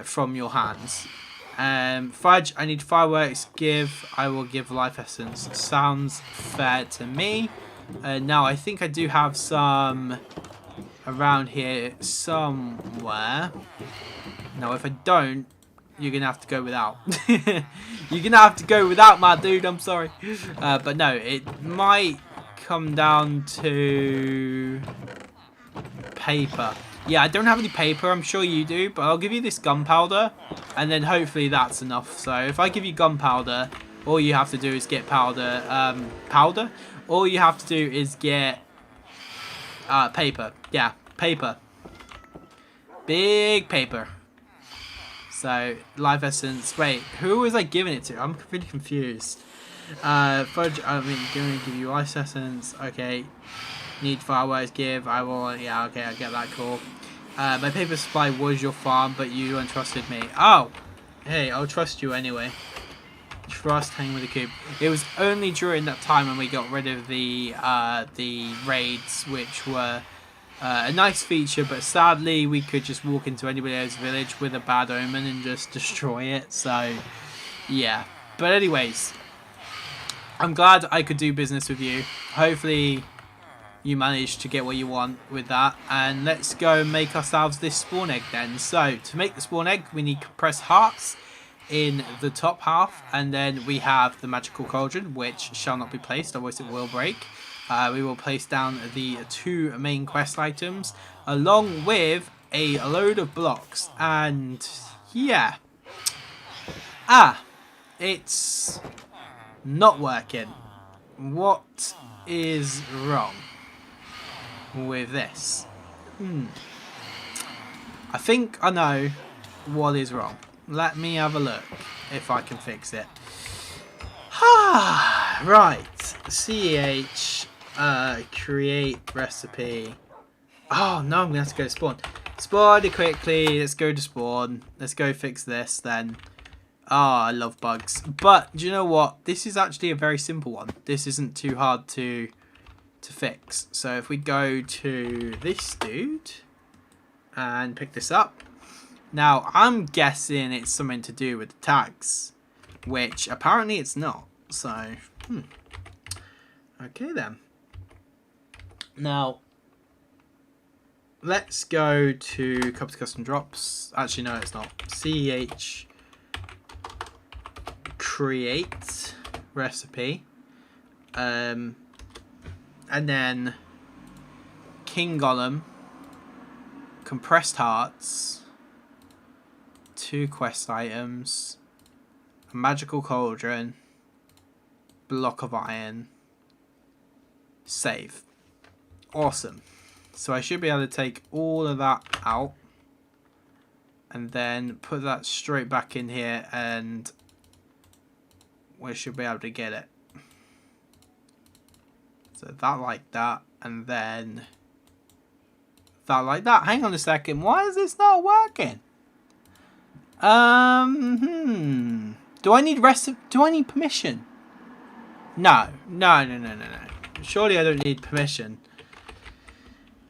A: from your hands. Fudge, I need fireworks. I will give life essence. Sounds fair to me. Now, I think I do have some around here somewhere. Now, if I don't, you're going to have to go without. You're going to have to go without, my dude. I'm sorry. But no, it might come down to paper. Yeah, I don't have any paper. I'm sure you do. But I'll give you this gunpowder. And then hopefully that's enough. So if I give you gunpowder, all you have to do is get powder. All you have to do is get paper. Yeah, paper. Big paper. So, life essence. Wait, who was I giving it to? I'm really confused. Fudge, I mean, going to give you ice essence. Okay. Need fireworks, give. I will. Yeah, okay, I get that. Cool. My paper supply was your farm, but you untrusted me. Oh! Hey, I'll trust you anyway. Trust hanging with the cube. It was only during that time when we got rid of the raids, which were a nice feature, but sadly we could just walk into anybody else's village with a bad omen and just destroy it. So, yeah. But anyways, I'm glad I could do business with you. Hopefully you managed to get what you want with that. And let's go make ourselves this spawn egg then. So, to make the spawn egg, we need compressed hearts in the top half. And then we have the magical cauldron, which shall not be placed, otherwise it will break. We will place down the 2 main quest items along with a load of blocks. And yeah. It's not working. What is wrong with this? I think I know what is wrong. Let me have a look if I can fix it. Right. CEH. Create recipe. Oh no, I'm gonna have to go to spawn. Spawn it quickly. Let's go to spawn. Let's go fix this then. Oh, I love bugs. But do you know what? This is actually a very simple one. This isn't too hard to fix. So if we go to this dude and pick this up. Now I'm guessing it's something to do with the tags, which apparently it's not. So okay then. Now, let's go to custom drops. Actually, no, it's not. CEH create recipe. And then King Golem, compressed hearts, 2 quest items, a magical cauldron, block of iron, save. Awesome. So I should be able to take all of that out and then put that straight back in here and we should be able to get it. So that like that and then that like that. Hang on a second. Why is this not working? Do I need permission? No. No. Surely I don't need permission.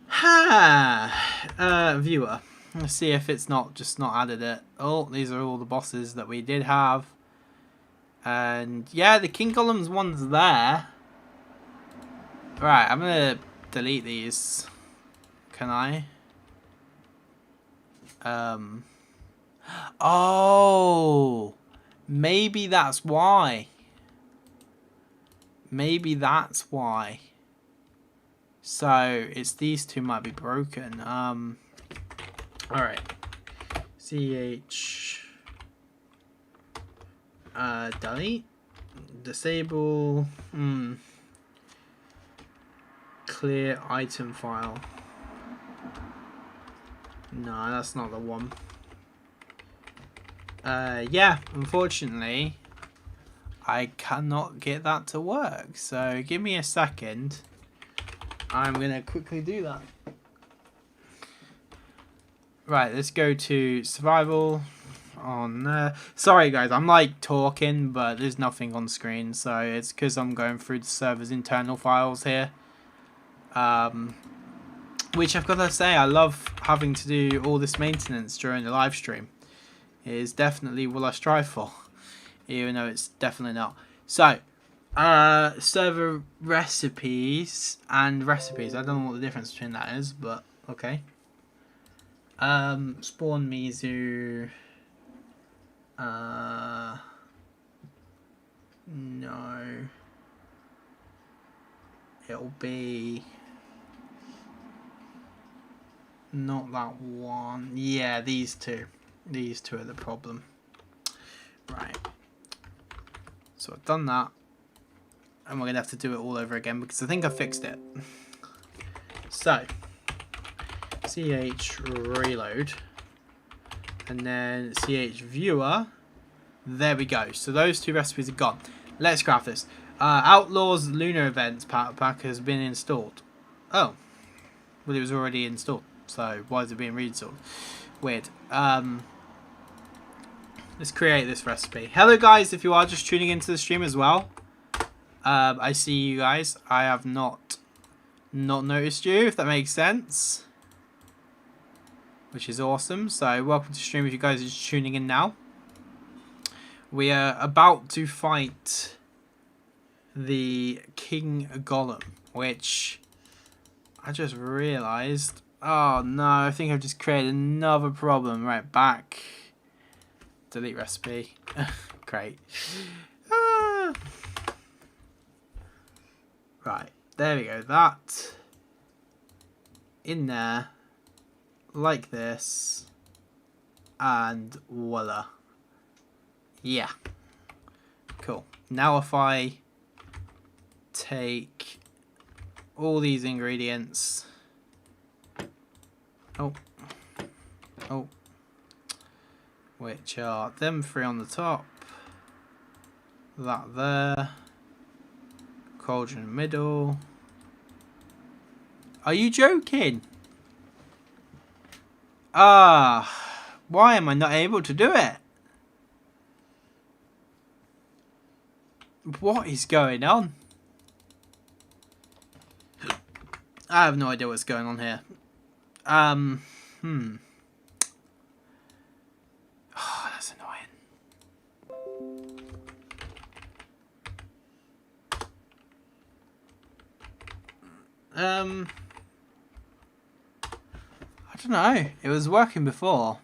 A: Ha! Viewer. Let's see if it's not added it. Oh, these are all the bosses that we did have. And yeah, the King Golem's one's there. Right, I'm gonna delete these. Can I? Oh, maybe that's why. Maybe that's why. So it's these two might be broken. All right. CH. Delete. Disable. Clear item file. No, that's not the one. Yeah, unfortunately, I cannot get that to work. So give me a second. I'm gonna quickly do that. Right, let's go to survival on there. Sorry guys, I'm like talking, but there's nothing on screen, so it's because I'm going through the server's internal files here. Which I've got to say, I love having to do all this maintenance during the live stream. It is definitely what I strive for, even though it's definitely not. So, server recipes and recipes. I don't know what the difference between that is, but okay. Spawn Mizu. No. It'll be not that one. Yeah, these two. These two are the problem. Right. So I've done that. And we're going to have to do it all over again because I think I fixed it. So, CH reload. And then CH viewer. There we go. So those two recipes are gone. Let's craft this. Outlaws Lunar Events pack has been installed. Oh. Well, it was already installed. So why is it being reinstalled? Weird. Let's create this recipe. Hello guys, if you are just tuning into the stream as well. I see you guys. I have not noticed you, if that makes sense. Which is awesome. So welcome to stream if you guys are just tuning in now. We are about to fight the King Golem, which I just realised. Oh no, I think I've just created another problem. Right, back. Delete recipe. Great. Right, there we go. That in there, like this, and voila. Yeah. Cool. Now if I take all these ingredients. Oh. Which are them three on the top. That there. Cauldron in the middle. Are you joking? Why am I not able to do it? What is going on? I have no idea what's going on here. Oh, that's annoying. I don't know. It was working before.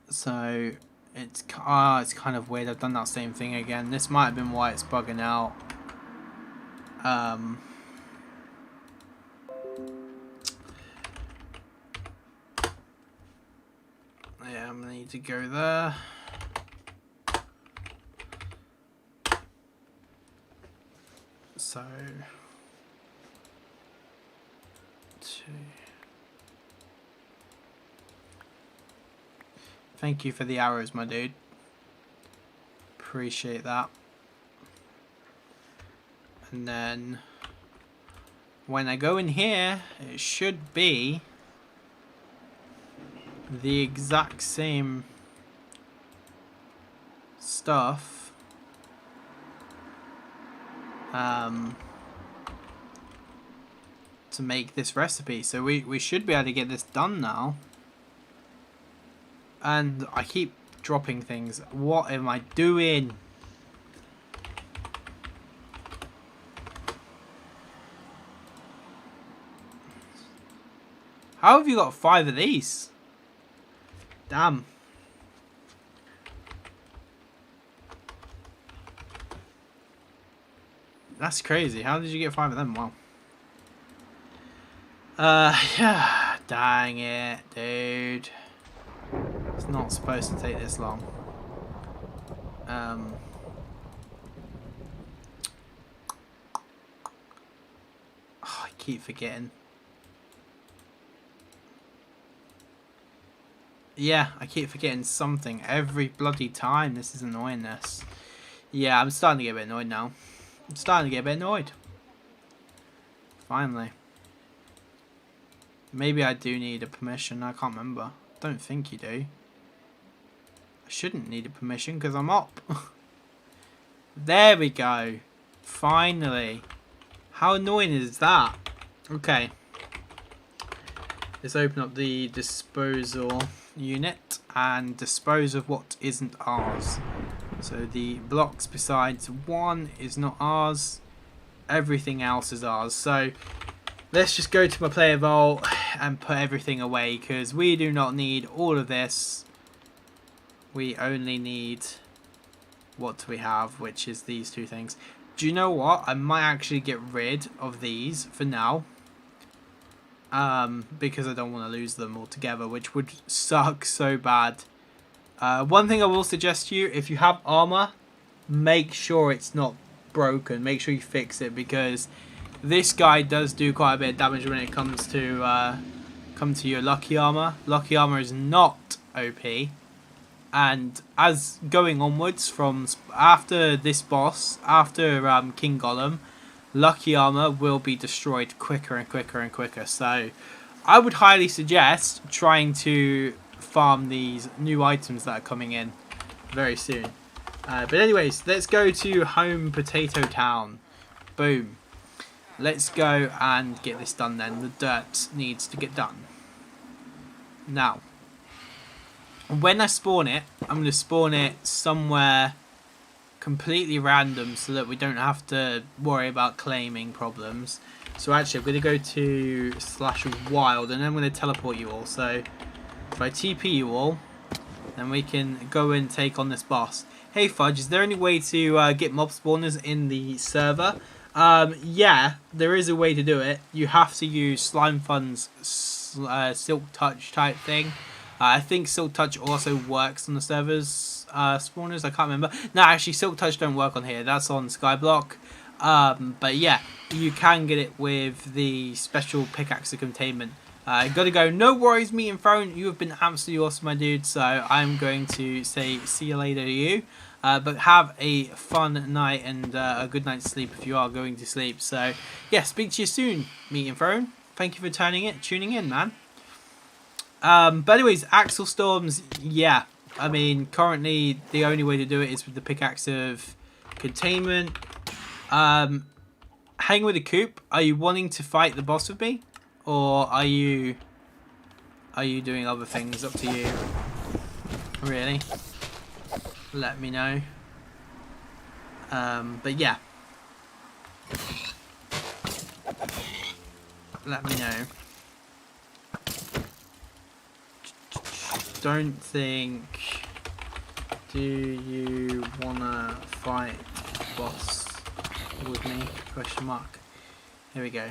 A: So it's kind of weird. I've done that same thing again. This might have been why it's bugging out. Yeah, I'm gonna need to go there. So 2. Thank you for the arrows, my dude. Appreciate that. And then when I go in here, it should be the exact same stuff to make this recipe. So we should be able to get this done now. And I keep dropping things. What am I doing? How have you got 5 of these? Damn. That's crazy. How did you get 5 of them? Wow. Yeah. Dang it, dude. It's not supposed to take this long. Oh, I keep forgetting. Yeah, I keep forgetting something every bloody time. This is annoyingness. Yeah, I'm starting to get a bit annoyed now. I'm starting to get a bit annoyed. Finally. Maybe I do need a permission. I can't remember. Don't think you do. I shouldn't need a permission because I'm up. There we go. Finally. How annoying is that? Okay. Let's open up the disposal unit and dispose of what isn't ours. So the blocks besides 1 is not ours. Everything else is ours. So let's just go to my player vault and put everything away because we do not need all of this. We only need what we have, which is these 2 things. Do you know what? I might actually get rid of these for now. Because I don't want to lose them altogether, which would suck so bad. One thing I will suggest to you, if you have armor, make sure it's not broken. Make sure you fix it, because this guy does do quite a bit of damage when it comes to your lucky armor. Lucky armor is not OP, and as going onwards from after this boss, after King Golem, lucky armor will be destroyed quicker and quicker and quicker. So I would highly suggest trying to farm these new items that are coming in very soon. But anyways, let's go to Home Potato Town. Boom. Let's go and get this done then. The dirt needs to get done. Now, when I spawn it, I'm going to spawn it somewhere completely random so that we don't have to worry about claiming problems. So actually I'm going to go to /wild and then I'm going to teleport you all. So if I TP you all, then we can go and take on this boss. Hey Fudge, is there any way to get mob spawners in the server? Yeah, there is a way to do it. You have to use Slime Fun's Silk Touch type thing. I think Silk Touch also works on the servers spawners. I can't remember. No, actually Silk Touch don't work on here. That's on Skyblock. But yeah, you can get it with the special pickaxe of containment. Gotta go. No worries, Meat and Throne. You have been absolutely awesome, my dude. So I'm going to say see you later to you. But have a fun night and a good night's sleep if you are going to sleep. So yeah, speak to you soon, Meat and Throne. Thank you for tuning in, man. But anyways, Axle Storms, yeah. I mean, currently the only way to do it is with the pickaxe of containment. Hang with the coop. Are you wanting to fight the boss with me, or are you doing other things? Up to you. Really? Let me know. But yeah. Let me know. Don't think. Do you wanna fight boss with me? Question mark. Here we go.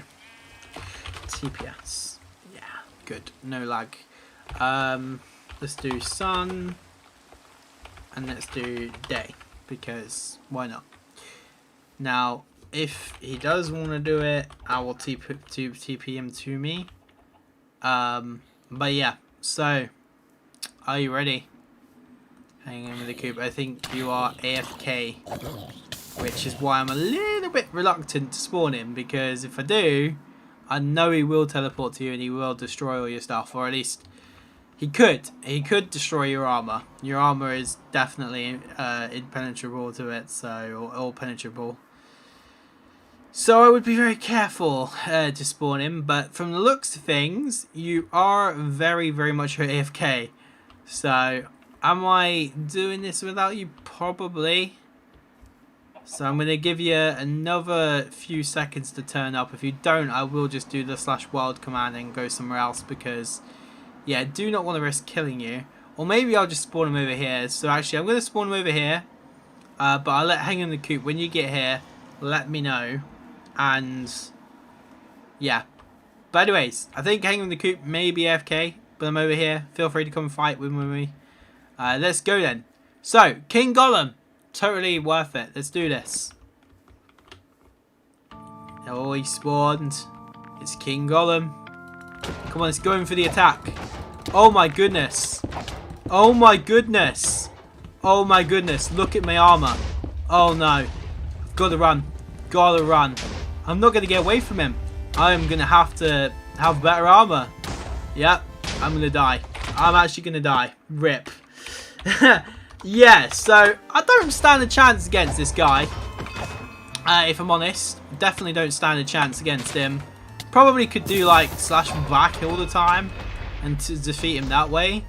A: TPS. Yeah, good. No lag. Let's do sun. And let's do day, because why not? Now, if he does want to do it, I will TP him to me. But yeah, so, are you ready? Hang in with the coop. I think you are AFK, which is why I'm a little bit reluctant to spawn him, because if I do, I know he will teleport to you and he will destroy all your stuff, or at least He could destroy your armor. Your armor is definitely impenetrable to it, so or penetrable. So I would be very careful to spawn him. But from the looks of things, you are very, very much AFK. So am I doing this without you? Probably. So I'm going to give you another few seconds to turn up. If you don't, I will just do the /wild command and go somewhere else because, yeah, I do not want to risk killing you. Or maybe I'll just spawn him over here. So actually, I'm going to spawn him over here. But I'll hang in the coop. When you get here, let me know. And, yeah. But anyways, I think hanging in the coop may be AFK. But I'm over here. Feel free to come fight with me. Let's go then. So, King Golem. Totally worth it. Let's do this. Oh, he spawned. It's King Golem. Come on, let's go in for the attack. Oh my goodness. Oh my goodness. Oh my goodness. Look at my armor. Oh no. I've got to run. Gotta run. I'm not going to get away from him. I'm going to have better armor. Yep. I'm going to die. I'm actually going to die. Rip. Yeah, so I don't stand a chance against this guy. If I'm honest. Definitely don't stand a chance against him. Probably could do like /back all the time and to defeat him that way.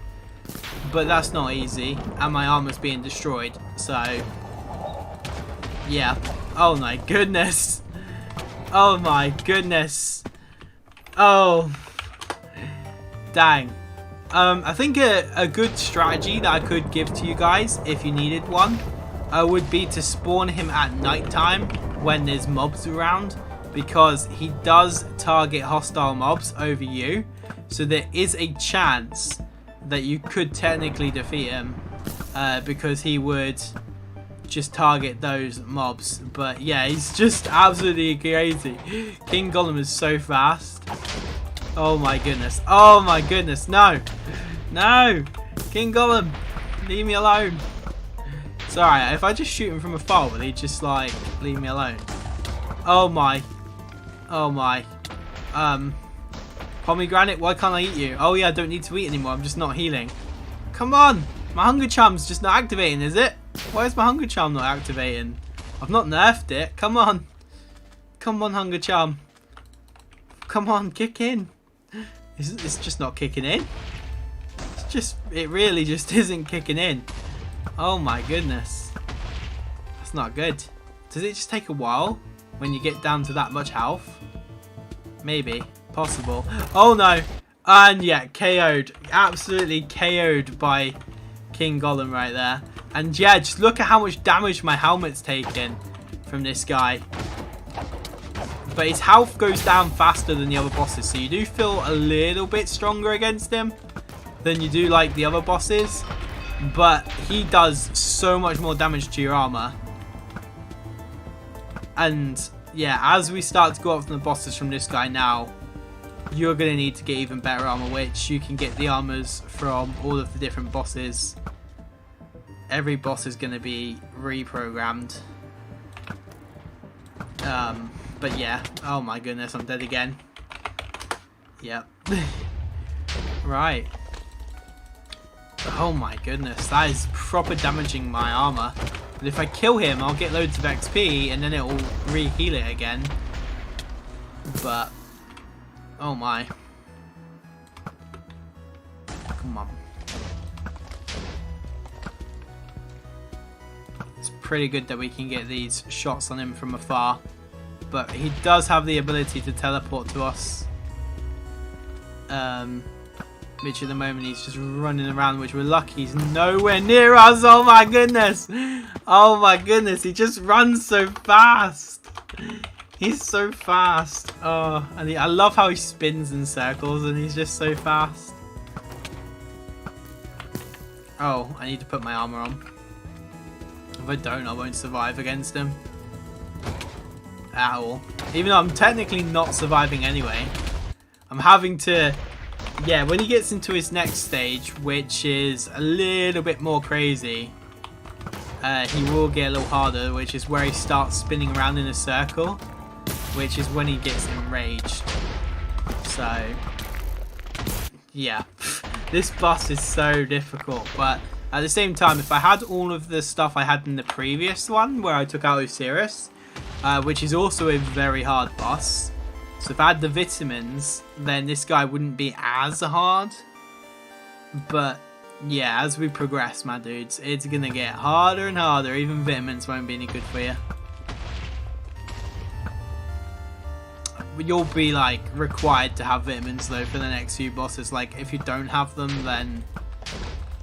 A: But that's not easy. And my armor's being destroyed. So, yeah. Oh my goodness. Oh my goodness. Oh. Dang. I think a good strategy that I could give to you guys, if you needed one, would be to spawn him at nighttime when there's mobs around, because he does target hostile mobs over you, so there is a chance that you could technically defeat him, because he would just target those mobs. But yeah, he's just absolutely crazy. King Golem is so fast. Oh my goodness. Oh my goodness. No. No. King Golem. Leave me alone. It's alright. If I just shoot him from afar, will he just like leave me alone? Oh my. Oh my. Pomegranate, why can't I eat you? Oh yeah, I don't need to eat anymore. I'm just not healing. Come on. My hunger charm's just not activating, is it? Why is my hunger charm not activating? I've not nerfed it. Come on. Come on, hunger charm. Come on, kick in. It's just not kicking in. It really just isn't kicking in. Oh my goodness. That's not good. Does it just take a while when you get down to that much health? Maybe. Possible. Oh no. And yeah, KO'd. Absolutely KO'd by King Golem right there. And yeah, just look at how much damage my helmet's taken from this guy. But his health goes down faster than the other bosses, so you do feel a little bit stronger against him than you do like the other bosses. But he does so much more damage to your armor. And yeah, as we start to go up from the bosses from this guy now, you're going to need to get even better armor, which you can get the armors from all of the different bosses. Every boss is going to be reprogrammed. But yeah, oh my goodness, I'm dead again. Yep. Right. Oh my goodness, that is proper damaging my armor. But if I kill him, I'll get loads of XP and then it will re-heal it again. But, oh my. Come on. It's pretty good that we can get these shots on him from afar. But he does have the ability to teleport to us. Which at the moment he's just running around, which we're lucky he's nowhere near us. Oh my goodness. Oh my goodness. He just runs so fast. He's so fast. Oh, and I love how he spins in circles and he's just so fast. Oh, I need to put my armor on. If I don't, I won't survive against him. At all. Even though I'm technically not surviving anyway. I'm having to... Yeah, when he gets into his next stage, which is a little bit more crazy, he will get a little harder, which is where he starts spinning around in a circle, which is when he gets enraged. So, yeah. This boss is so difficult, but at the same time, if I had all of the stuff I had in the previous one, where I took out Osiris, which is also a very hard boss, so if I had the vitamins, then this guy wouldn't be as hard. But yeah, as we progress, my dudes, it's gonna get harder and harder. Even vitamins won't be any good for you. You'll be like required to have vitamins though for the next few bosses. Like if you don't have them, then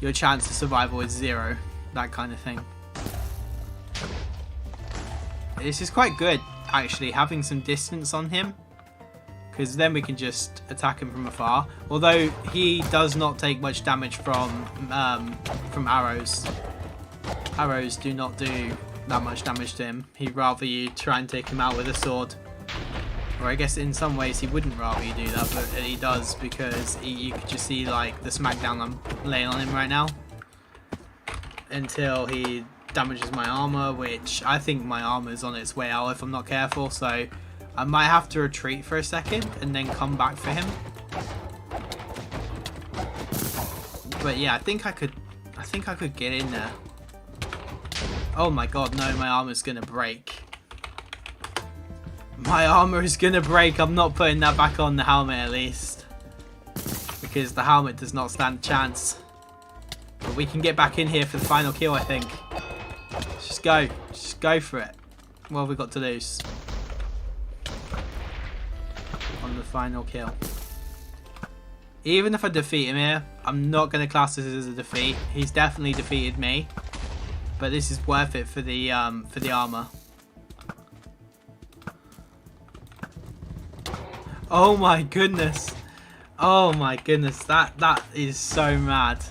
A: your chance of survival is 0. That kind of thing. This is quite good actually, having some distance on him, because then we can just attack him from afar. Although he does not take much damage from arrows. Arrows do not do that much damage to him. He'd rather you try and take him out with a sword. Or I guess in some ways he wouldn't rather you do that, but he does, because you could just see like the smackdown I'm laying on him right now. Until he damages my armor, which I think my armor is on its way out if I'm not careful, so I might have to retreat for a second and then come back for him. But yeah, I think I could get in there. Oh my god, no, my armor's gonna break. My armor is gonna break. I'm not putting that back on the helmet at least, because the helmet does not stand a chance. But we can get back in here for the final kill, I think. Just go for it. What have we got to lose? On the final kill. Even if I defeat him here, I'm not going to class this as a defeat. He's definitely defeated me, but this is worth it for the armor. Oh my goodness! Oh my goodness! That is so mad.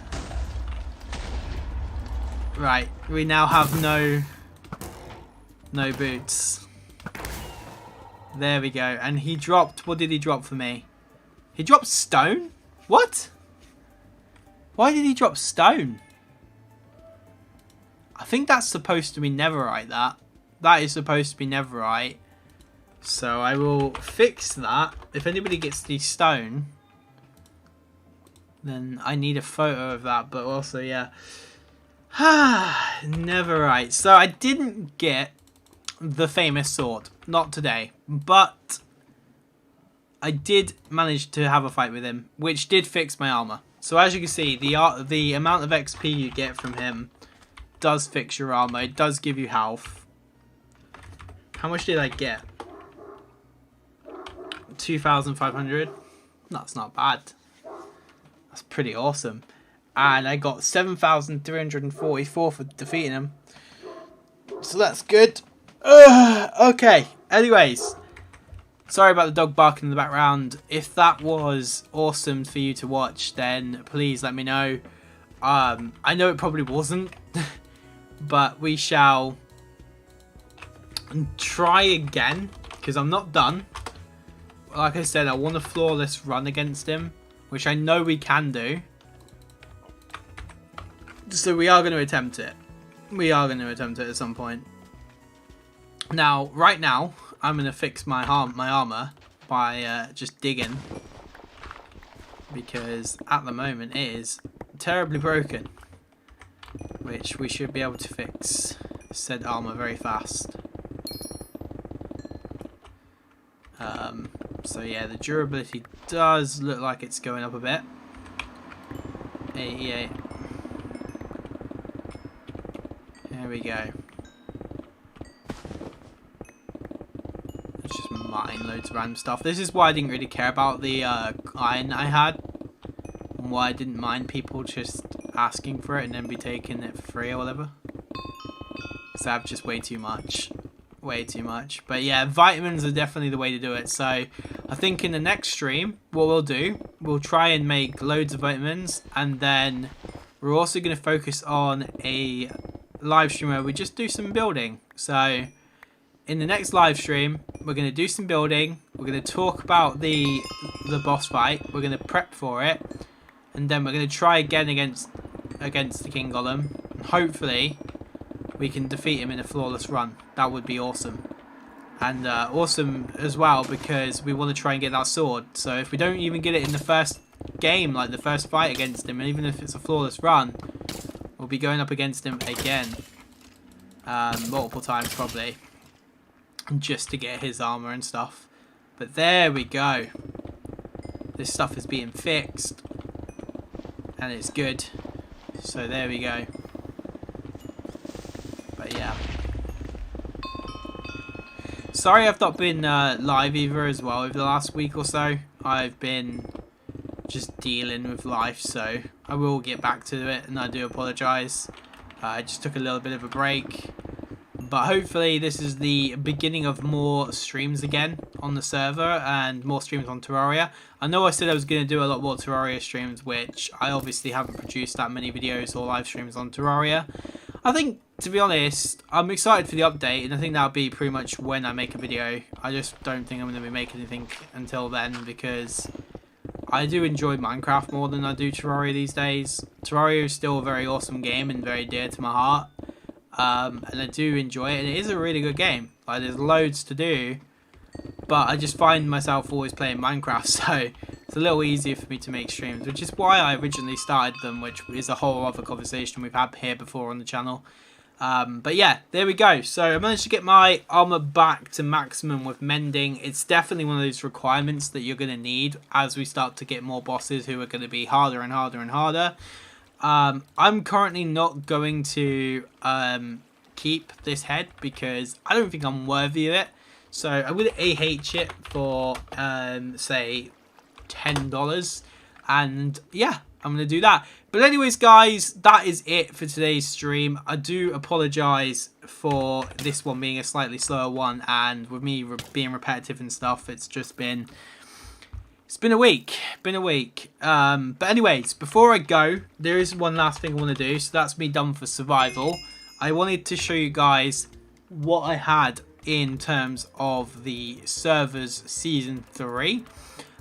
A: Right, we now have no boots. There we go. And he dropped. What did he drop for me? He dropped stone? What? Why did he drop stone? I think that's supposed to be netherite, that is supposed to be netherite. So I will fix that. If anybody gets the stone, then I need a photo of that. But also, yeah. Netherite. So I didn't get the famous sword. Not today. But I did manage to have a fight with him, which did fix my armor. So as you can see, the amount of XP you get from him does fix your armor. It does give you health. How much did I get? 2,500. That's not bad. That's pretty awesome. And I got 7,344 for defeating him. So that's good. Okay. Anyways. Sorry about the dog barking in the background. If that was awesome for you to watch, then please let me know. I know it probably wasn't. But we shall try again, because I'm not done. Like I said, I want a flawless run against him, which I know we can do. So we are going to attempt it. We are going to attempt it at some point. Now, right now, I'm going to fix my armor by just digging. Because at the moment it is terribly broken. Which we should be able to fix said armor very fast. So yeah, the durability does look like it's going up a bit. 88. There we go. Let's just mine loads of random stuff. This is why I didn't really care about the iron I had. And why I didn't mind people just asking for it and then be taking it for free or whatever. Because I have just way too much. Way too much. But yeah, vitamins are definitely the way to do it. So I think in the next stream, what we'll do, we'll try and make loads of vitamins. And then we're also going to focus on a live stream where we just do some building. So in the next live stream, we're going to do some building. We're going to talk about the boss fight. We're going to prep for it. And then we're going to try again against the King Golem. And hopefully we can defeat him in a flawless run. That would be awesome. And awesome as well, because we want to try and get that sword. So if we don't even get it in the first game, like the first fight against him, and even if it's a flawless run, we'll be going up against him again. Multiple times probably. Just to get his armor and stuff. But there we go. This stuff is being fixed. And it's good. So there we go. But yeah. Sorry I've not been live either as well over the last week or so. I've been just dealing with life, so I will get back to it, and I do apologise. I just took a little bit of a break. But hopefully this is the beginning of more streams again on the server and more streams on Terraria. I know I said I was going to do a lot more Terraria streams, which I obviously haven't produced that many videos or live streams on Terraria. I think, to be honest, I'm excited for the update, and I think that'll be pretty much when I make a video. I just don't think I'm going to be making anything until then, because I do enjoy Minecraft more than I do Terraria these days. Terraria is still a very awesome game and very dear to my heart. And I do enjoy it, and it is a really good game. Like, there's loads to do, but I just find myself always playing Minecraft, so it's a little easier for me to make streams, which is why I originally started them, which is a whole other conversation we've had here before on the channel. But yeah, there we go. So I managed to get my armor back to maximum with mending. It's definitely one of those requirements that you're going to need as we start to get more bosses who are going to be harder and harder and harder. I'm currently not going to keep this head because I don't think I'm worthy of it. So I'm going to AH it for, say, $10. And yeah, I'm going to do that. But anyways, guys, that is it for today's stream. I do apologise for this one being a slightly slower one. And with me being repetitive and stuff, it's just been... It's been a week. But anyways, before I go, there is one last thing I want to do. So that's me done for survival. I wanted to show you guys what I had in terms of the servers season 3.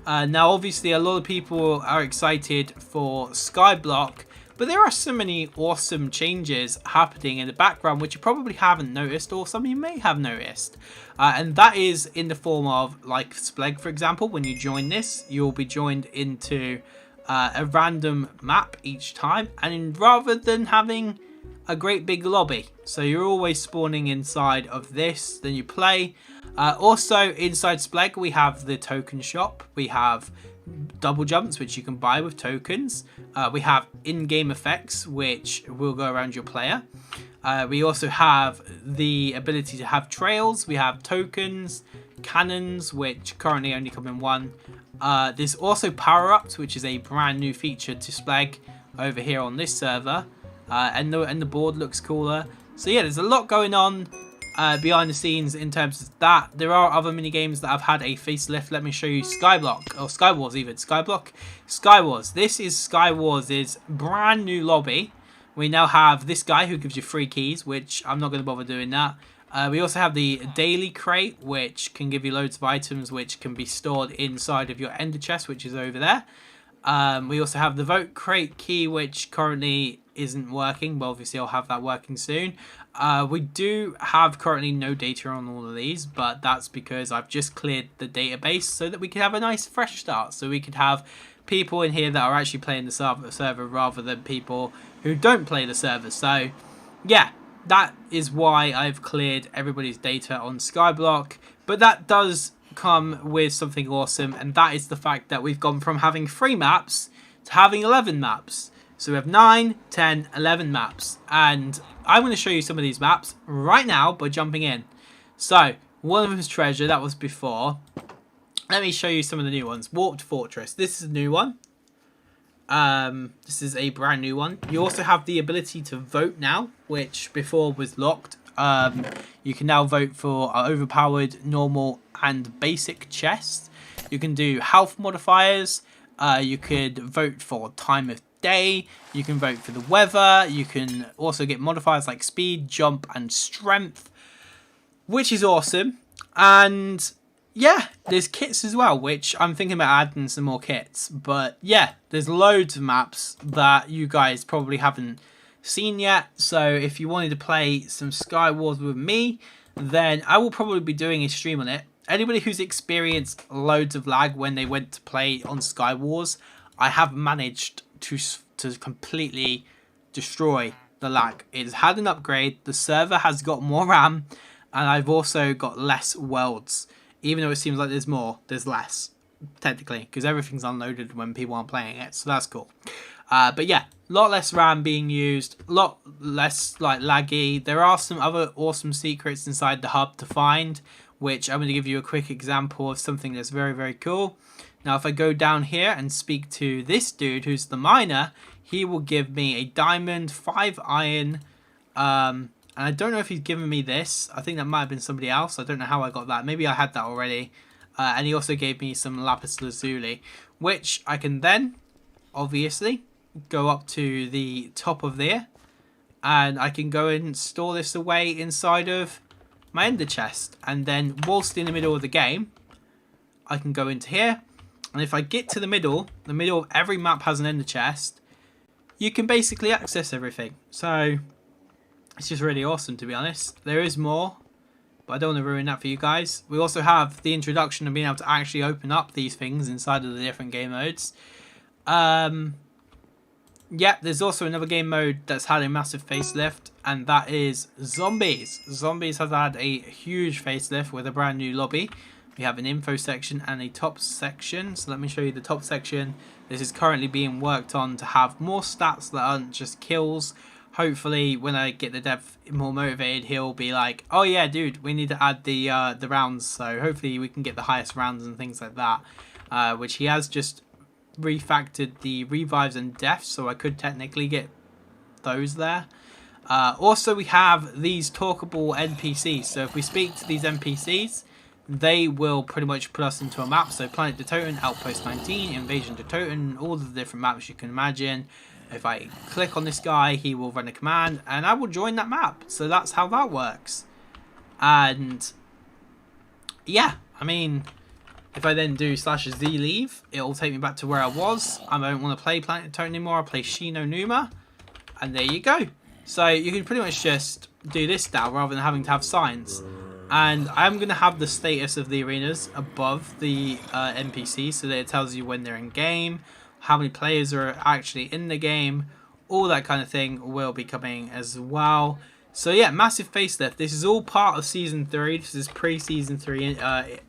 A: Now, obviously, a lot of people are excited for Skyblock, but there are so many awesome changes happening in the background which you probably haven't noticed, or some of you may have noticed. And that is in the form of, like Spleg, for example. When you join this, you'll be joined into a random map each time, and rather than having a great big lobby, so you're always spawning inside of this, then you play. Also inside Spleg we have the token shop, we have double jumps which you can buy with tokens, we have in-game effects which will go around your player, we also have the ability to have trails, we have tokens, cannons which currently only come in one, there's also power-ups which is a brand new feature to Spleg over here on this server, and the board looks cooler. So yeah, there's a lot going on behind the scenes in terms of that. There are other mini games that have had a facelift. Let me show you Skyblock, or Skywars even. Skyblock? Skywars. This is Skywars' brand new lobby. We now have this guy who gives you free keys, which I'm not going to bother doing that. We also have the daily crate, which can give you loads of items which can be stored inside of your ender chest, which is over there. We also have the vote crate key, which currently isn't working, but obviously I'll have that working soon. We do have currently no data on all of these, but that's because I've just cleared the database so that we can have a nice fresh start, so we could have people in here that are actually playing the server rather than people who don't play the server. So yeah, that is why I've cleared everybody's data on Skyblock, but that does come with something awesome, and that is the fact that we've gone from having 3 maps to having 11 maps. So we have 9, 10, 11 maps, and I'm going to show you some of these maps right now by jumping in. So one of them is Treasure, that was before. Let me show you some of the new ones. Warped Fortress, this is a new one. This is a brand new one. You also have the ability to vote now, which before was locked. You can now vote for overpowered, normal, and basic chests. You can do health modifiers. You could vote for time of day. You can vote for the weather. You can also get modifiers like speed, jump, and strength, which is awesome. And yeah, there's kits as well, which I'm thinking about adding some more kits. But yeah, there's loads of maps that you guys probably haven't seen yet. So if you wanted to play some Skywars with me, then I will probably be doing a stream on it. Anybody who's experienced loads of lag when they went to play on Skywars, I have managed to completely destroy the lag. It's had an upgrade, the server has got more RAM, and I've also got less worlds. Even though it seems like there's more, there's less, technically, because everything's unloaded when people aren't playing it, so that's cool. But yeah, a lot less RAM being used, a lot less like laggy. There are some other awesome secrets inside the hub to find, which I'm going to give you a quick example of something that's very, very cool. Now, if I go down here and speak to this dude, who's the miner, he will give me a diamond, 5 iron, and I don't know if he's given me this. I think that might have been somebody else. I don't know how I got that. Maybe I had that already. And he also gave me some Lapis Lazuli, which I can then, obviously, go up to the top of there. And I can go and store this away inside of my ender chest. And then, whilst in the middle of the game, I can go into here. And if I get to the middle of every map has an ender chest, you can basically access everything. So it's just really awesome, to be honest. There is more, but I don't want to ruin that for you guys. We also have the introduction of being able to actually open up these things inside of the different game modes. Yeah, there's also another game mode that's had a massive facelift, and that is Zombies. Zombies has had a huge facelift with a brand new lobby. We have an info section and a top section. So let me show you the top section. This is currently being worked on to have more stats that aren't just kills. Hopefully, when I get the dev more motivated, he'll be like, "Oh yeah, dude, we need to add the rounds." So hopefully, we can get the highest rounds and things like that. Which he has just refactored the revives and deaths, so I could technically get those there. Also, we have these talkable NPCs. So if we speak to these NPCs, they will pretty much put us into a map. So Planet de Toten, Outpost 19, Invasion de Toten, all of the different maps you can imagine. If I click on this guy, he will run a command and I will join that map. So that's how that works. And yeah, I mean, if I then do /Z leave, it will take me back to where I was. I don't want to play Planet de Toten anymore. I'll play Shino Numa. And there you go. So you can pretty much just do this now rather than having to have science. And I'm going to have the status of the arenas above the NPC so that it tells you when they're in game, how many players are actually in the game, all that kind of thing will be coming as well. So yeah, massive facelift. This is all part of Season 3. This is pre-Season 3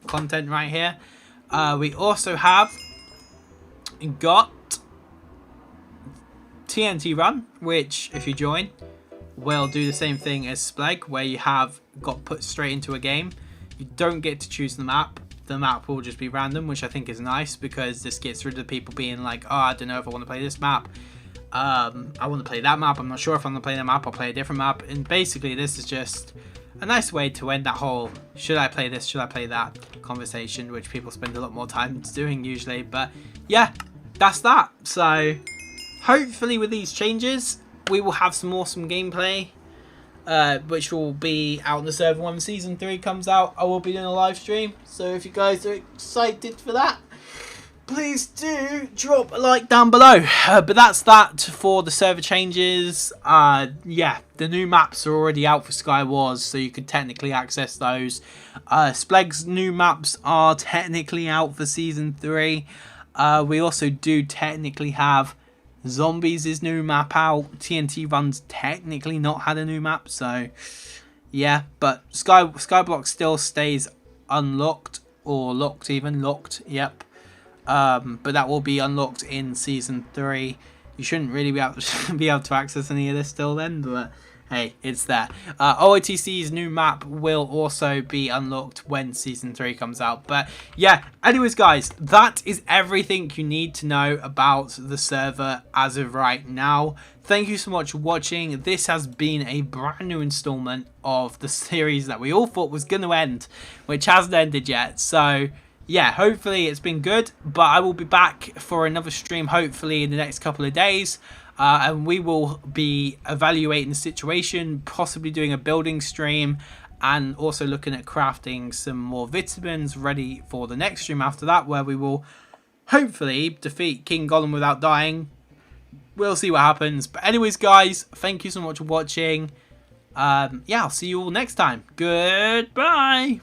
A: content right here. We also have got Tnt Run, which if you join will do the same thing as Spleg, where you have got put straight into a game. You don't get to choose the map. The map will just be random, which I think is nice because this gets rid of people being like, oh, I don't know if I want to play this map. I want to play that map. I'm not sure if I'm going to play that map. I'll play a different map. And basically, this is just a nice way to end that whole should I play this, should I play that conversation, which people spend a lot more time doing usually. But yeah, that's that. So hopefully with these changes, we will have some awesome gameplay, which will be out on the server when Season 3 comes out. I will be doing a live stream, so if you guys are excited for that, please do drop a like down below. But that's that for the server changes. Yeah, the new maps are already out for Skywars, so you could technically access those. Spleg's new maps are technically out for Season 3. We also do technically have Zombies' new map out. Tnt Run's technically not had a new map, so yeah, but Skyblock still stays unlocked, or locked even, locked, yep. But that will be unlocked in Season 3. You shouldn't really be able to access any of this still then, but hey, it's there. OITC's new map will also be unlocked when Season 3 comes out. But yeah, anyways guys, that is everything you need to know about the server as of right now. Thank you so much for watching. This has been a brand new installment of the series that we all thought was going to end, which hasn't ended yet. So yeah, hopefully it's been good, but I will be back for another stream hopefully in the next couple of days. And we will be evaluating the situation, possibly doing a building stream, and also looking at crafting some more vitamins ready for the next stream after that, where we will hopefully defeat King Golem without dying. We'll see what happens. But anyways, guys, thank you so much for watching. Yeah, I'll see you all next time. Goodbye.